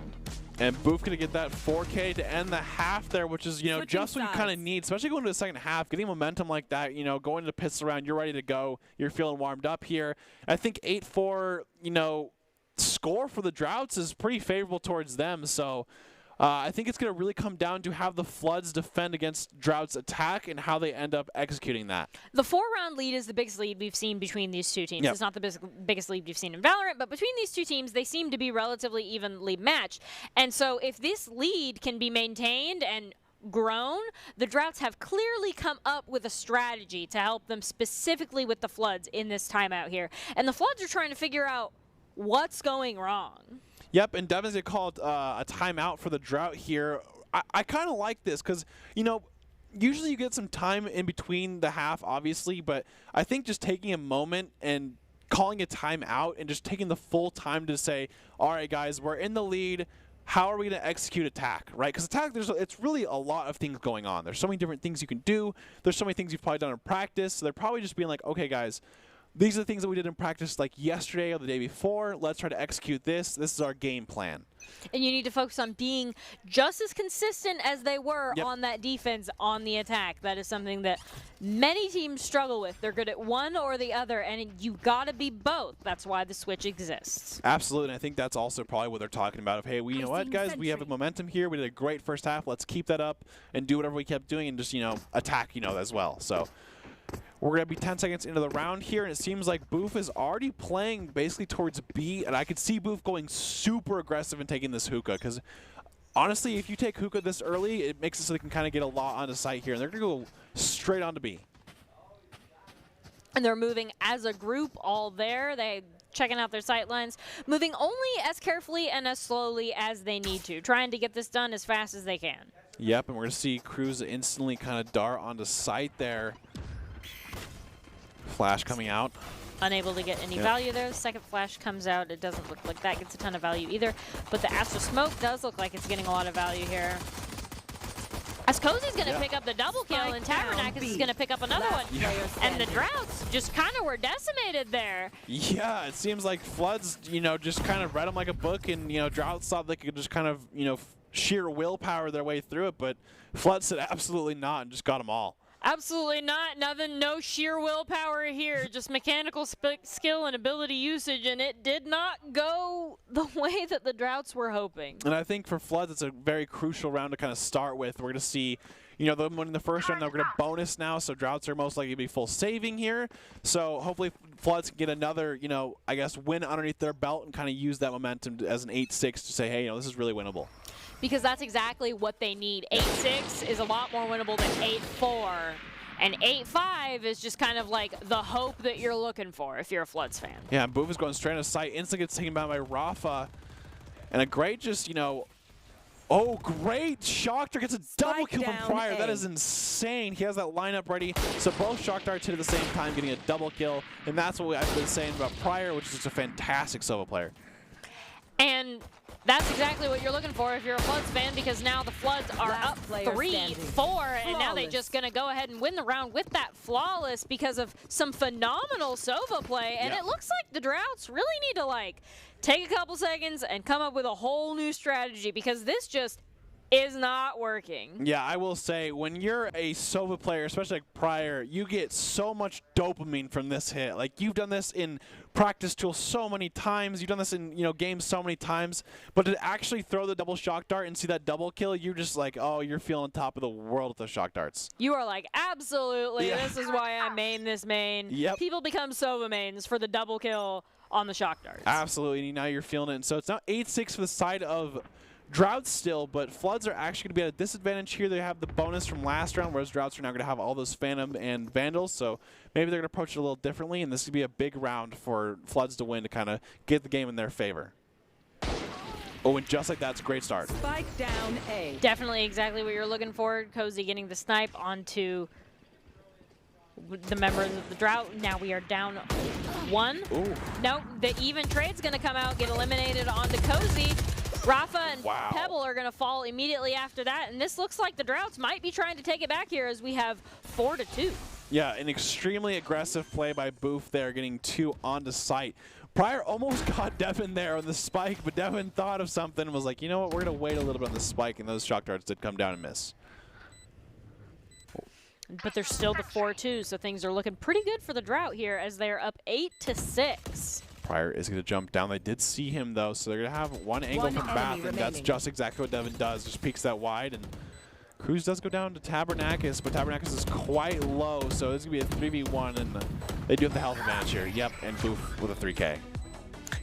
And Boof going to get that 4K to end the half there, which is, just what you kind of need, especially going to the second half. Getting momentum like that, going into pits around, you're ready to go. You're feeling warmed up here. I think 8-4, score for the Droughts is pretty favorable towards them. So I think it's going to really come down to how the Floods defend against Drought's attack and how they end up executing that. The 4-round lead is the biggest lead we've seen between these 2 teams. It's not the biggest lead we've seen in Valorant, but between these 2 teams, they seem to be relatively evenly matched. And so if this lead can be maintained and grown, the Droughts have clearly come up with a strategy to help them specifically with the Floods in this timeout here. And the Floods are trying to figure out what's going wrong. Yep, and Devin's going to call a timeout for the Drought here. I kind of like this because, usually you get some time in between the half, obviously, but I think just taking a moment and calling a timeout and just taking the full time to say, all right, guys, we're in the lead. How are we going to execute attack, right? Because attack, it's really a lot of things going on. There's so many different things you can do. There's so many things you've probably done in practice. So they're probably just being like, okay, guys, these are the things that we did in practice like yesterday or the day before. Let's try to execute this. This is our game plan. And you need to focus on being just as consistent as they were on that defense on the attack. That is something that many teams struggle with. They're good at one or the other, and you got to be both. That's why the switch exists. Absolutely, and I think that's also probably what they're talking about. Of, hey, you know what, guys? We have a momentum here. We did a great first half. Let's keep that up and do whatever we kept doing and just, attack, as well. So we're going to be 10 seconds into the round here, and it seems like Boof is already playing basically towards B, and I could see Boof going super aggressive and taking this hookah, because honestly, if you take hookah this early, it makes it so they can kind of get a lot onto site here, and they're going to go straight onto B. And they're moving as a group all there. They checking out their sight lines, moving only as carefully and as slowly as they need to, trying to get this done as fast as they can. Yep, and we're going to see Cruz instantly kind of dart onto site there. Flash coming out. Unable to get any value there. The second flash comes out. It doesn't look like that gets a ton of value either. But the Astral Smoke does look like it's getting a lot of value here. As Cozy's going to pick up the double kill, and Tabernakis is going to pick up another one. And the Droughts just kind of were decimated there. Yeah, it seems like Floods, you know, just kind of read them like a book, and, you know, Droughts thought they could just kind of, you know, sheer willpower their way through it, but Floods said absolutely not and just got them all. Absolutely not. Nothing, no sheer willpower here, just mechanical skill and ability usage, and it did not go the way that the Droughts were hoping. And I think for Floods, it's a very crucial round to kind of start with. We're going to see, you know, them winning the first round, they're going to bonus now, so Droughts are most likely to be full saving here. So hopefully Floods can get another, you know, I guess, win underneath their belt and kind of use that momentum as an 8-6 to say, hey, you know, this is really winnable. Because that's exactly what they need. 8-6 is a lot more winnable than 8-4. And 8-5 is just kind of like the hope that you're looking for if you're a Floods fan. Yeah, and Boof is going straight into sight. Instantly gets taken down by Rafa. And a great just, you know, oh, great. Shockdart gets a double kill from Pryor. That is insane. He has that lineup ready. So both Shockdarts hit at the same time, getting a double kill. And that's what I've been saying about Pryor, which is just a fantastic solo player. And that's exactly what you're looking for if you're a Floods fan, because now the Floods are up 3-4, and now they're just going to go ahead and win the round with that flawless because of some phenomenal Sova play. And it looks like the Droughts really need to, like, take a couple seconds and come up with a whole new strategy, because this just is not working. Yeah, I will say, when you're a Sova player, especially like Pryor, you get so much dopamine from this hit. Like, you've done this in practice tools so many times. You've done this in, you know, games so many times. But to actually throw the double shock dart and see that double kill, you're just like, oh, you're feeling top of the world with those shock darts. You are like, absolutely, this is why I main this main. Yep. People become Sova mains for the double kill on the shock darts. Absolutely, now you're feeling it. And so it's now 8-6 for the side of Droughts still, but Floods are actually going to be at a disadvantage here. They have the bonus from last round, whereas Droughts are now going to have all those Phantom and Vandals, so maybe they're going to approach it a little differently, and this is going to be a big round for Floods to win to kind of get the game in their favor. Oh, and just like that, it's a great start. Spike down A. Definitely exactly what you're looking for. Cozy getting the snipe onto the members of the Drought. Now we are down 1. Ooh. Nope, the even trade's going to come out, get eliminated onto Cozy. Rafa and Pebble are going to fall immediately after that, and this looks like the Droughts might be trying to take it back here as we have 4-2. Yeah, an extremely aggressive play by Boof there, getting 2 onto sight. Pryor almost got Devin there on the spike, but Devin thought of something and was like, you know what, we're going to wait a little bit on the spike, and those shock darts did come down and miss. But there's still the 4-2, so things are looking pretty good for the Drought here as they're up 8-6. Pryor is going to jump down. They did see him, though, so they're going to have one angle from Bath, and that's just exactly what Devin does. Just peeks that wide, and Cruz does go down to Tabernakis, but Tabernakis is quite low, so it's going to be a 3v1, and they do have the health advantage here. Yep, and Boof with a 3K.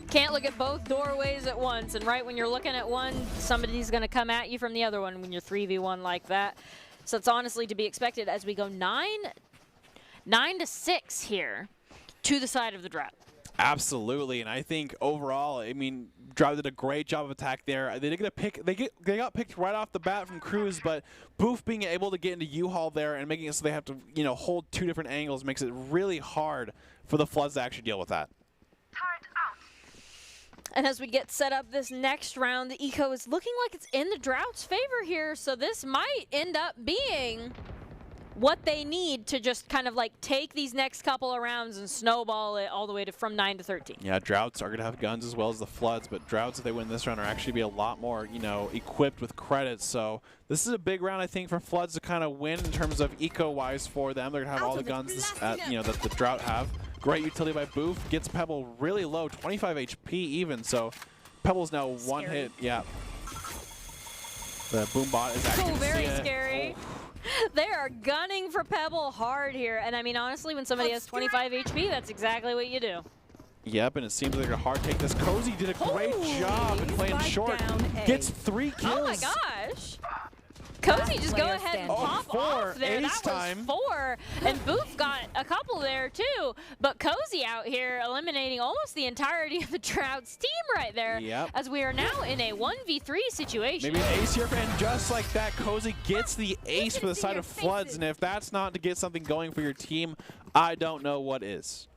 Can't look at both doorways at once, and right when you're looking at one, somebody's going to come at you from the other one when you're 3v1 like that. So it's honestly to be expected as we go 9-6 here to the side of the Drought. Absolutely, and I think overall, I mean, Drought did a great job of attack there. They did get a pick. They got picked right off the bat from Cruz, but Boof being able to get into U-Haul there and making it so they have to, you know, hold 2 different angles makes it really hard for the Floods to actually deal with that. Turret out. And as we get set up this next round, the eco is looking like it's in the Drought's favor here, so this might end up being what they need to just kind of like take these next couple of rounds and snowball it all the way to from 9-13. Yeah, Droughts are going to have guns as well as the Floods, but Droughts, if they win this round, are actually be a lot more, you know, equipped with credits. So this is a big round, I think, for Floods to kind of win in terms of eco-wise for them. They're going to have all the guns you know, that the Drought have. Great utility by Boof. Gets Pebble really low, 25 HP even. So Pebble's now one hit. Yeah. The boom bot is actually very scary. Oh. They are gunning for Pebble hard here. And I mean, honestly, when somebody has 25 HP, that's exactly what you do. Yep, and it seems like a hard take. This Cozy did a great job in playing short. Gets 3 kills. Oh my gosh. Cozy just go ahead and pop off there. That was 4. And Booth got a couple there too. But Cozy out here eliminating almost the entirety of the Drought's team right there. Yep. As we are now in a 1v3 situation. Maybe an ace here, and just like that, Cozy gets the ace for the side of Floods. And if that's not to get something going for your team, I don't know what is.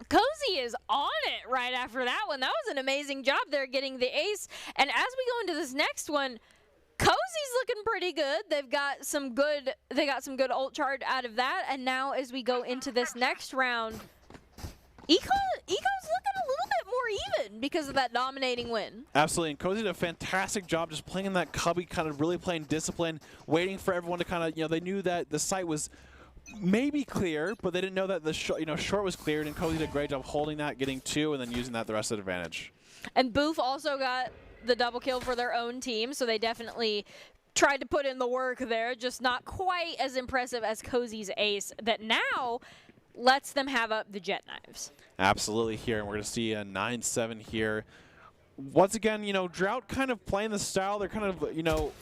Cozy is on it right after that one. That was an amazing job there getting the ace. And as we go into this next one, Cozy's looking pretty good. They got some good ult charge out of that. And now as we go into this next round, Eco's looking a little bit more even because of that dominating win. Absolutely, and Cozy did a fantastic job just playing in that cubby, kind of really playing discipline, waiting for everyone to kind of, they knew that the site was maybe clear, but they didn't know that the short was cleared, and Cozy did a great job holding that, getting 2, and then using that the rest of the advantage. And Boof also got the double kill for their own team, so they definitely tried to put in the work there, just not quite as impressive as Cozy's ace that now lets them have up the jet knives. Absolutely here, and we're going to see a 9-7 here. Once again, Drought kind of playing the style. They're kind of,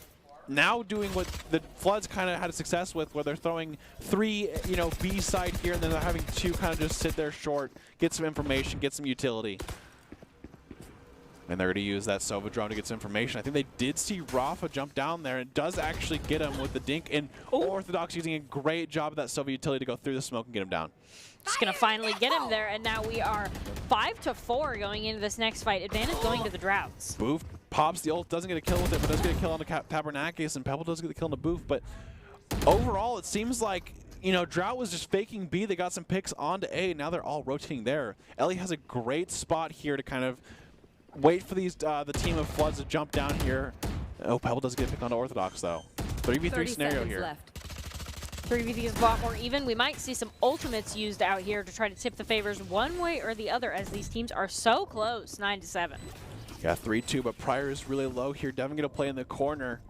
now doing what the Floods kind of had success with, where they're throwing 3, B side here, and then they're having 2 kind of just sit there short, get some information, get some utility. And they're going to use that Sova drone to get some information. I think they did see Rafa jump down there, and does actually get him with the dink. And Orthodox using a great job of that Sova utility to go through the smoke and get him down. Just going to finally get him there, and now we are 5-4 going into this next fight. Advantage going to the Droughts. Boof pops the ult, doesn't get a kill with it, but does get a kill on the Tabernakis, and Pebble does get the kill on the Boof. But overall, it seems like, Drought was just faking B. They got some picks onto A, and now they're all rotating there. Ellie has a great spot here to kind of wait for these the team of Floods to jump down here. Oh, Pebble does get a pick onto Orthodox, though. 3v3 scenario here. Left. 3v3 is a lot more even. We might see some ultimates used out here to try to tip the favors one way or the other, as these teams are so close, 9-7. Yeah, 3-2, but Pryor is really low here. Devin going to play in the corner.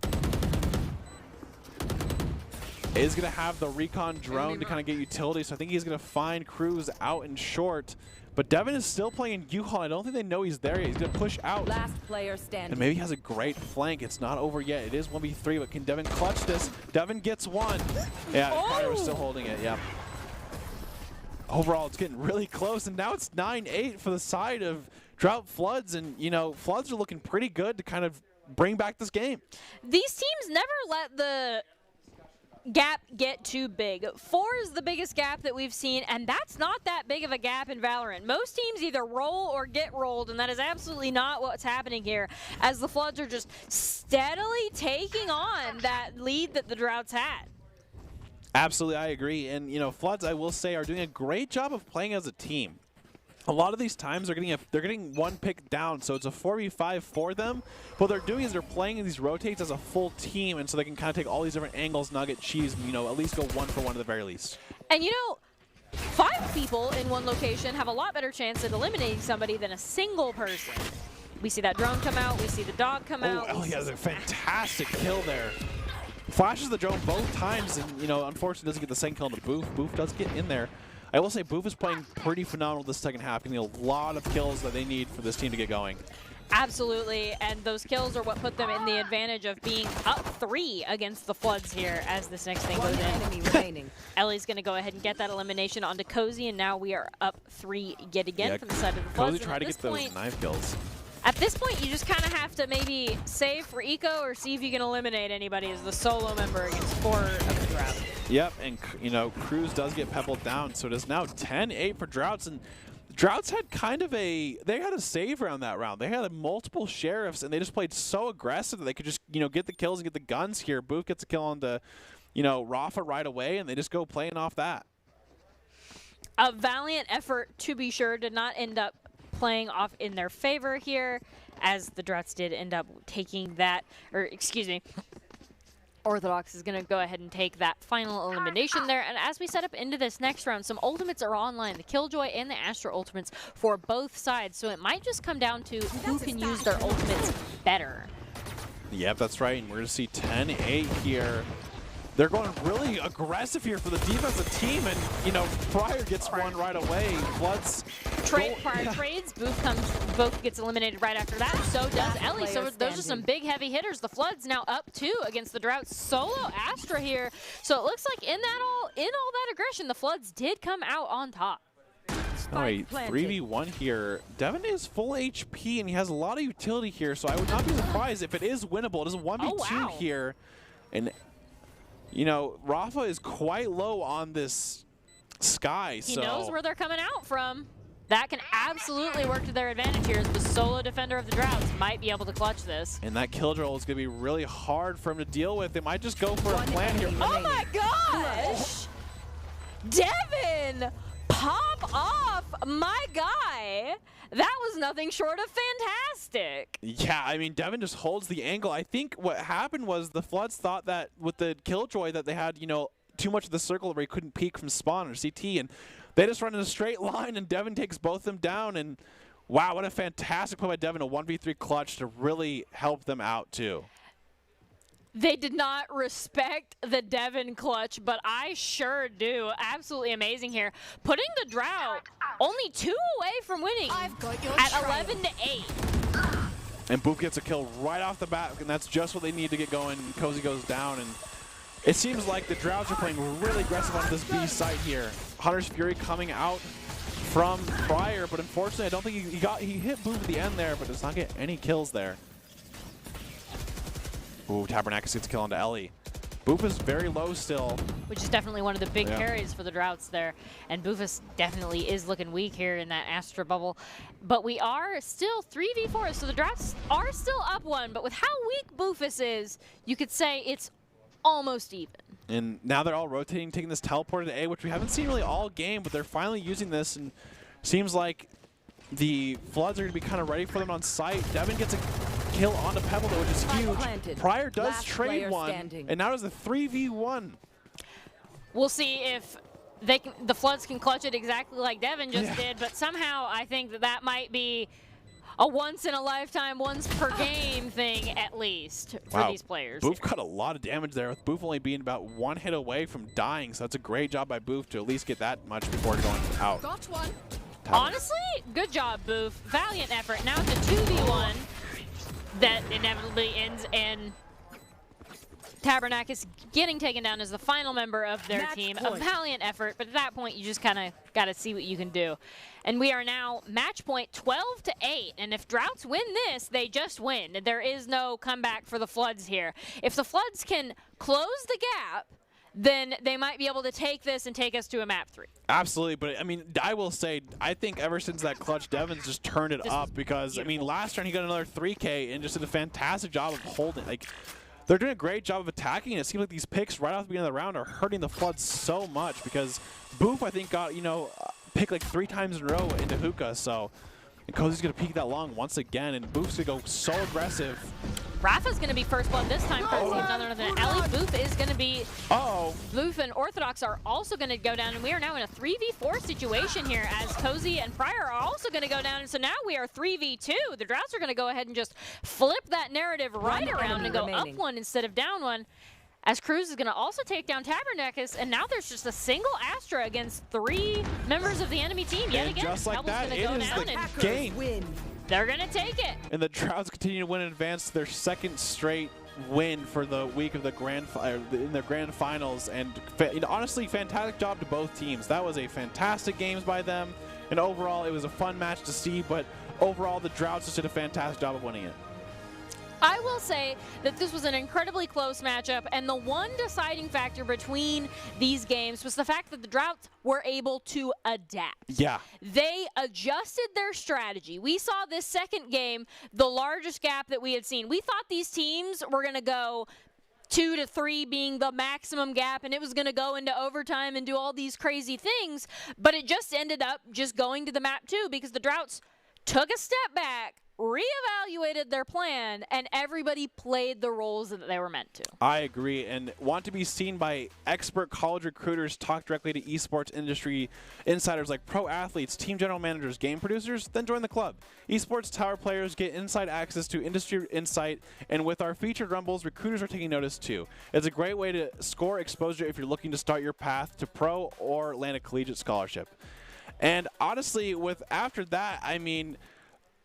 Is going to have the recon drone to kind of get utility, so I think he's going to find Cruz out in short. But Devin is still playing in U-Haul. I don't think they know he's there yet. He's going to push out. Last player standing. And maybe he has a great flank. It's not over yet. It is 1v3, but can Devin clutch this? Devin gets 1. Yeah, Pryor was still holding it, yeah. Overall, it's getting really close, and now it's 9-8 for the side of Drought Floods. And, Floods are looking pretty good to kind of bring back this game. These teams never let the gap get too big. 4 is the biggest gap that we've seen, and that's not that big of a gap in Valorant. Most teams either roll or get rolled, and that is absolutely not what's happening here, as the Floods are just steadily taking on that lead that the Droughts had. Absolutely, I agree. And, Floods, I will say, are doing a great job of playing as a team. A lot of these times they're getting 1 pick down, so it's a 4v5 for them. What they're doing is they're playing in these rotates as a full team, and so they can kind of take all these different angles, nugget, cheese, and, at least go 1 for 1 at the very least. And 5 people in one location have a lot better chance at eliminating somebody than a single person. We see that drone come out, we see the dog come out. Oh, he has a fantastic kill there. Flashes the drone both times, and, unfortunately doesn't get the second kill on the Boof. Boof does get in there. I will say Boof is playing pretty phenomenal this second half, getting a lot of kills that they need for this team to get going. Absolutely, and those kills are what put them in the advantage of being up 3 against the Floods here as this next thing goes in. Ellie's going to go ahead and get that elimination onto Cozy, and now we are up 3 yet again from the side of the Floods. Cozy tried to get those knife kills. At this point, you just kind of have to maybe save for Eco or see if you can eliminate anybody as the solo member against 4 of the Droughts. Yep, and Cruz does get pebbled down, so it is now 10-8 for Droughts, and Droughts had they had a save around that round. They had multiple sheriffs, and they just played so aggressive that they could just, get the kills and get the guns here. Boof gets a kill on the, Rafa right away, and they just go playing off that. A valiant effort, to be sure, did not end up playing off in their favor here, as the Droughts did end up taking that, or excuse me, Orthodox is going to go ahead and take that final elimination there. And as we set up into this next round, some ultimates are online, the Killjoy and the Astra ultimates for both sides. So it might just come down to who can use their ultimates better. Yep, that's right. And we're going to see 10-8 here. They're going really aggressive here for the defensive team, and, Pryor gets 1 right away. Floods Pryor trades. Boof gets eliminated right after that. So does Ellie. So those are some big, heavy hitters. The Floods now up 2 against the Droughts. Solo Astra here. So it looks like in all that aggression, the Floods did come out on top. All right, 3v1 here. Devin is full HP, and he has a lot of utility here, so I would not be surprised if it is winnable. It is a 1v2 here. And Rafa is quite low on this Sky. He knows where they're coming out from. that can absolutely work to their advantage here as the solo defender of the Droughts might be able to clutch this. And that killjoy is going to be really hard for him to deal with. They might just go for a plan here. Oh my gosh! Devin! Pop off, my guy! That was nothing short of fantastic. Yeah, I mean, Devin just holds the angle. I think what happened was the Floods thought that with the killjoy that they had, you know, too much of the circle where he couldn't peek from spawn or CT, and they just run in a straight line, and Devin takes both of them down, and wow, what a fantastic play by Devin, a 1v3 clutch to really help them out, too. They did not respect the Devin clutch, but I sure do. Absolutely amazing here. Putting the Drought only 2 away from winning at 11-8. And Boop gets a kill right off the bat, and that's just what they need to get going. Cozy goes down, and it seems like the Droughts are playing really aggressive on this B site here. Hunter's Fury coming out from Prior, but unfortunately, I don't think he hit Boop at the end there, but does not get any kills there. Ooh, Tabernakis gets a kill onto Ellie. Boop is very low still. Which is definitely one of the big carries for the Droughts there. And Boofus definitely is looking weak here in that Astra bubble. But we are still 3v4, so the Droughts are still up 1. But with how weak Boofus is, you could say it's almost even. And now they're all rotating, taking this teleport to A, which we haven't seen really all game, but they're finally using this, and seems like the Floods are going to be kind of ready for them on site. Devin gets a kill onto Pebble, though, which is huge. Prior does trade one, and now it's a 3v1. We'll see if the Floods can clutch it exactly like Devin just did, but somehow I think that might be a once-in-a-lifetime, once-per-game thing, at least, for these players. Boof got a lot of damage there, with Boof only being about 1 hit away from dying, so that's a great job by Boof to at least get that much before going out. Got one. Honestly, good job, Boof. Valiant effort. Now it's a 2v1 that inevitably ends in Tabernakis getting taken down as the final member of their team. A valiant effort, but at that point, you just kind of got to see what you can do. And we are now match point 12-8, and if Droughts win this, they just win. There is no comeback for the Floods here. If the Floods can close the gap, then they might be able to take this and take us to a map 3. Absolutely, but I mean, I will say, I think ever since that clutch, Devin's just turned it up because, I mean, last round he got another 3K and just did a fantastic job of holding. Like, they're doing a great job of attacking, and it seems like these picks right off the beginning of the round are hurting the Floods so much because Boof, I think, got, you know, picked like 3 times in a row into Hookah, so and Cozy's going to peek that long once again, and Boof's going to go so aggressive. Rafa's going to be first blood this time, courtesy of none other than Ellie. Boof is going to be... Boof and Orthodox are also going to go down, and we are now in a 3v4 situation here as Cozy and Prior are also going to go down, and so now we are 3v2. The Droughts are going to go ahead and just flip that narrative right around and go up 1 instead of down 1. As Cruz is going to also take down Tabernakis, and now there's just a single Astra against 3 members of the enemy team yet again. Just like that, it is the game. They're going to take it. And the Droughts continue to win and advance to their 2nd straight win for the week of the in their grand finals. And honestly, fantastic job to both teams. That was a fantastic games by them. And overall, it was a fun match to see. But overall, the Droughts just did a fantastic job of winning it. I will say that this was an incredibly close matchup, and the one deciding factor between these games was the fact that the Droughts were able to adapt. Yeah. They adjusted their strategy. We saw this second game, the largest gap that we had seen. We thought these teams were going to go 2 to 3 being the maximum gap, and it was going to go into overtime and do all these crazy things, but it just ended up just going to the map 2 because the Droughts took a step back, reevaluated their plan, and everybody played the roles that they were meant to. I agree, and want to be seen by expert college recruiters talk directly to esports industry insiders like pro athletes, team general managers, game producers? Then join the club. Esports Tower players get inside access to industry insight, and with our featured rumbles, recruiters are taking notice too. It's a great way to score exposure if you're looking to start your path to pro or land a collegiate scholarship. And honestly, after that, I mean,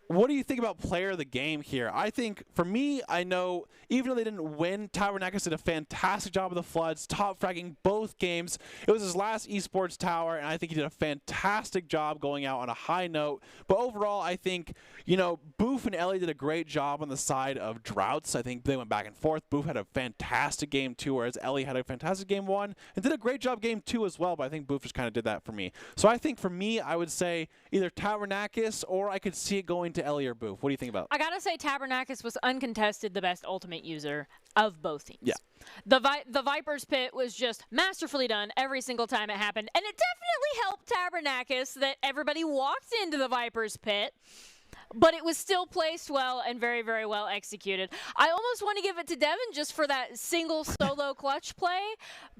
what do you think about player of the game here? I think, for me, I know, even though they didn't win, Tavernakis did a fantastic job with the Floods, top fragging both games. It was his last Esports tower, and I think he did a fantastic job going out on a high note. But overall, I think, you know, Boof and Ellie did a great job on the side of Droughts. I think they went back and forth. Boof had a fantastic game 2, whereas Ellie had a fantastic game 1, and did a great job game 2 as well, but I think Boof just kind of did that for me. So I think, for me, I would say either Tavernakis, or I could see it going to Ellie or Boof. What do you think about? I gotta say, Tavernakis was uncontested the best ultimate user of both teams. Yeah. The Viper's Pit was just masterfully done every single time it happened, and it definitely helped Tavernakis that everybody walked into the Viper's Pit, but it was still placed well and very, very well executed. I almost want to give it to Devin just for that single solo clutch play,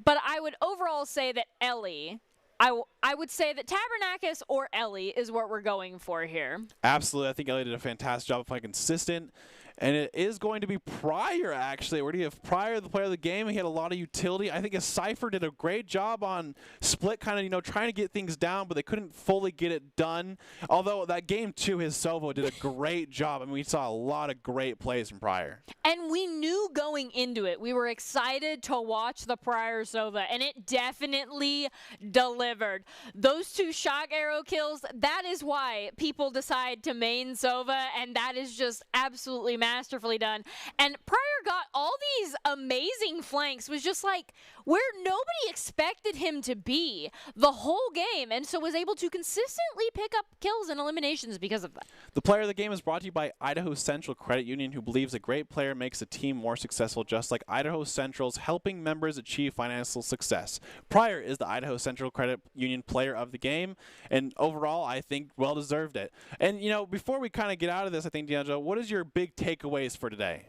but I would overall say that Ellie, I would say that Tavernakis or Ellie is what we're going for here. Absolutely. I think Ellie did a fantastic job of playing consistent. And it is going to be Pryor, actually. We're going to give Pryor the player of the game. He had a lot of utility. I think his Cypher did a great job on split, kind of, you know, trying to get things down, but they couldn't fully get it done. Although that game 2, his Sova did a great job. I mean, we saw a lot of great plays from Pryor. And we knew going into it, we were excited to watch the Pryor Sova, and it definitely delivered. Those 2 shock arrow kills, that is why people decide to main Sova, and that is just absolutely masterfully done. And Pryor got all these amazing flanks, was just like where nobody expected him to be the whole game, and so was able to consistently pick up kills and eliminations because of that. The player of the game is brought to you by Idaho Central Credit Union, who believes a great player makes a team more successful, just like Idaho Central's helping members achieve financial success. Pryor is the Idaho Central Credit Union player of the game, and overall, I think well deserved it. And, you know, before we kind of get out of this, I think, D'Angelo, what is your big takeaways for today?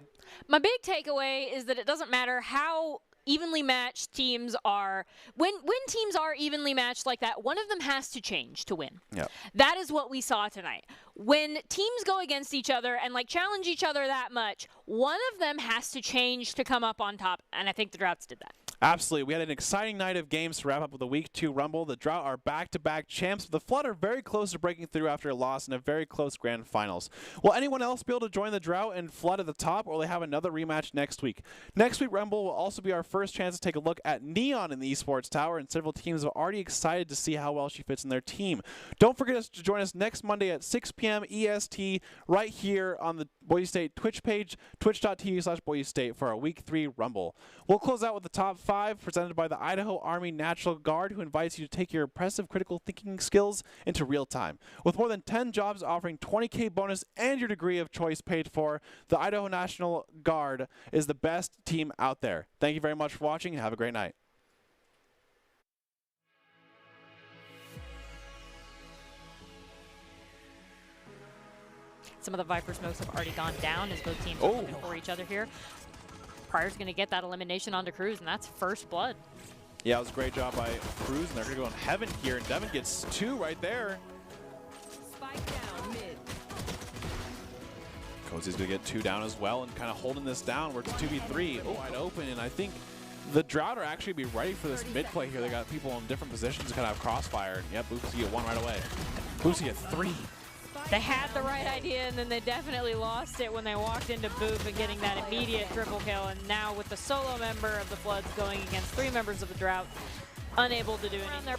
My big takeaway is that it doesn't matter how evenly matched teams are. When teams are evenly matched like that, one of them has to change to win. Yep. That is what we saw tonight. When teams go against each other and like challenge each other that much, one of them has to change to come up on top, and I think the Droughts did that. Absolutely. We had an exciting night of games to wrap up with the Week 2 Rumble. The Drought are back-to-back champs, but the Flood are very close to breaking through after a loss in a very close grand finals. Will anyone else be able to join the Drought and Flood at the top, or will they have another rematch next week? Next week Rumble will also be our first chance to take a look at Neon in the Esports Tower, and several teams are already excited to see how well she fits in their team. Don't forget to join us next Monday at 6 p.m. EST right here on the Boise State Twitch page, twitch.tv/Boise State for our Week 3 Rumble. We'll close out with the top 5 presented by the Idaho Army National Guard, who invites you to take your impressive critical thinking skills into real time. With more than 10 jobs offering $20K bonus and your degree of choice paid for, the Idaho National Guard is the best team out there. Thank you very much for watching and have a great night. Some of the Viper smokes have already gone down as both teams are looking for each other here. Pryor's going to get that elimination onto Cruz, and that's first blood. Yeah, it was a great job by Cruz, and they're going to go on Heaven here, and Devin gets 2 right there. Spike down mid. Cozy's going to get 2 down as well, and kind of holding this down where it's 2v3. Oh, wide open, and I think the Drought are actually be ready for this mid play here. They got people in different positions to kind of have crossfire. Yep, Boosie get 1 right away. Boosie get 3. They had the right idea, and then they definitely lost it when they walked into Booth and getting that immediate triple kill. And now with the solo member of the Floods going against 3 members of the Drought, unable to do anything. Their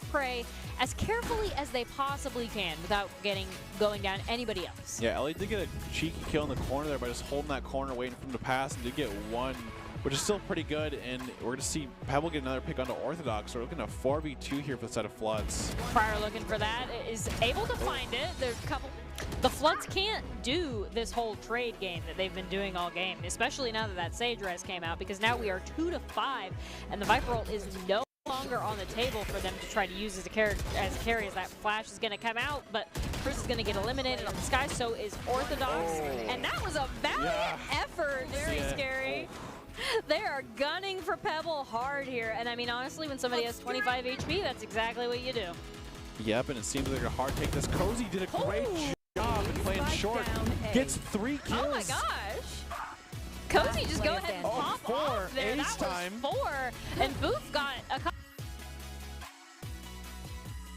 prey as carefully as they possibly can without going down anybody else. Yeah, Ellie did get a cheeky kill in the corner there by just holding that corner, waiting for him to pass, and did get 1, which is still pretty good. And we're going to see Pebble get another pick onto Orthodox. So we're looking at a 4v2 here for the set of Floods. Pryor looking for that, is able to find it. There's a couple. The Floods can't do this whole trade game that they've been doing all game, especially now that that Sage Res came out, because now we are 2-5, and the Viper ult is no longer on the table for them to try to use as a carry as that flash is going to come out, but Cruz is going to get eliminated on the sky, so is Orthodox, and that was a valiant effort. Very scary. They are gunning for Pebble hard here, and I mean, honestly, when somebody has 25 HP, that's exactly what you do. Yep, and it seems like a hard take. This Cozy did a great job in playing short. Gets 3 kills. Oh my gosh. Cozy just go ahead and pop off there. Ace That was 4, and Booth got a couple.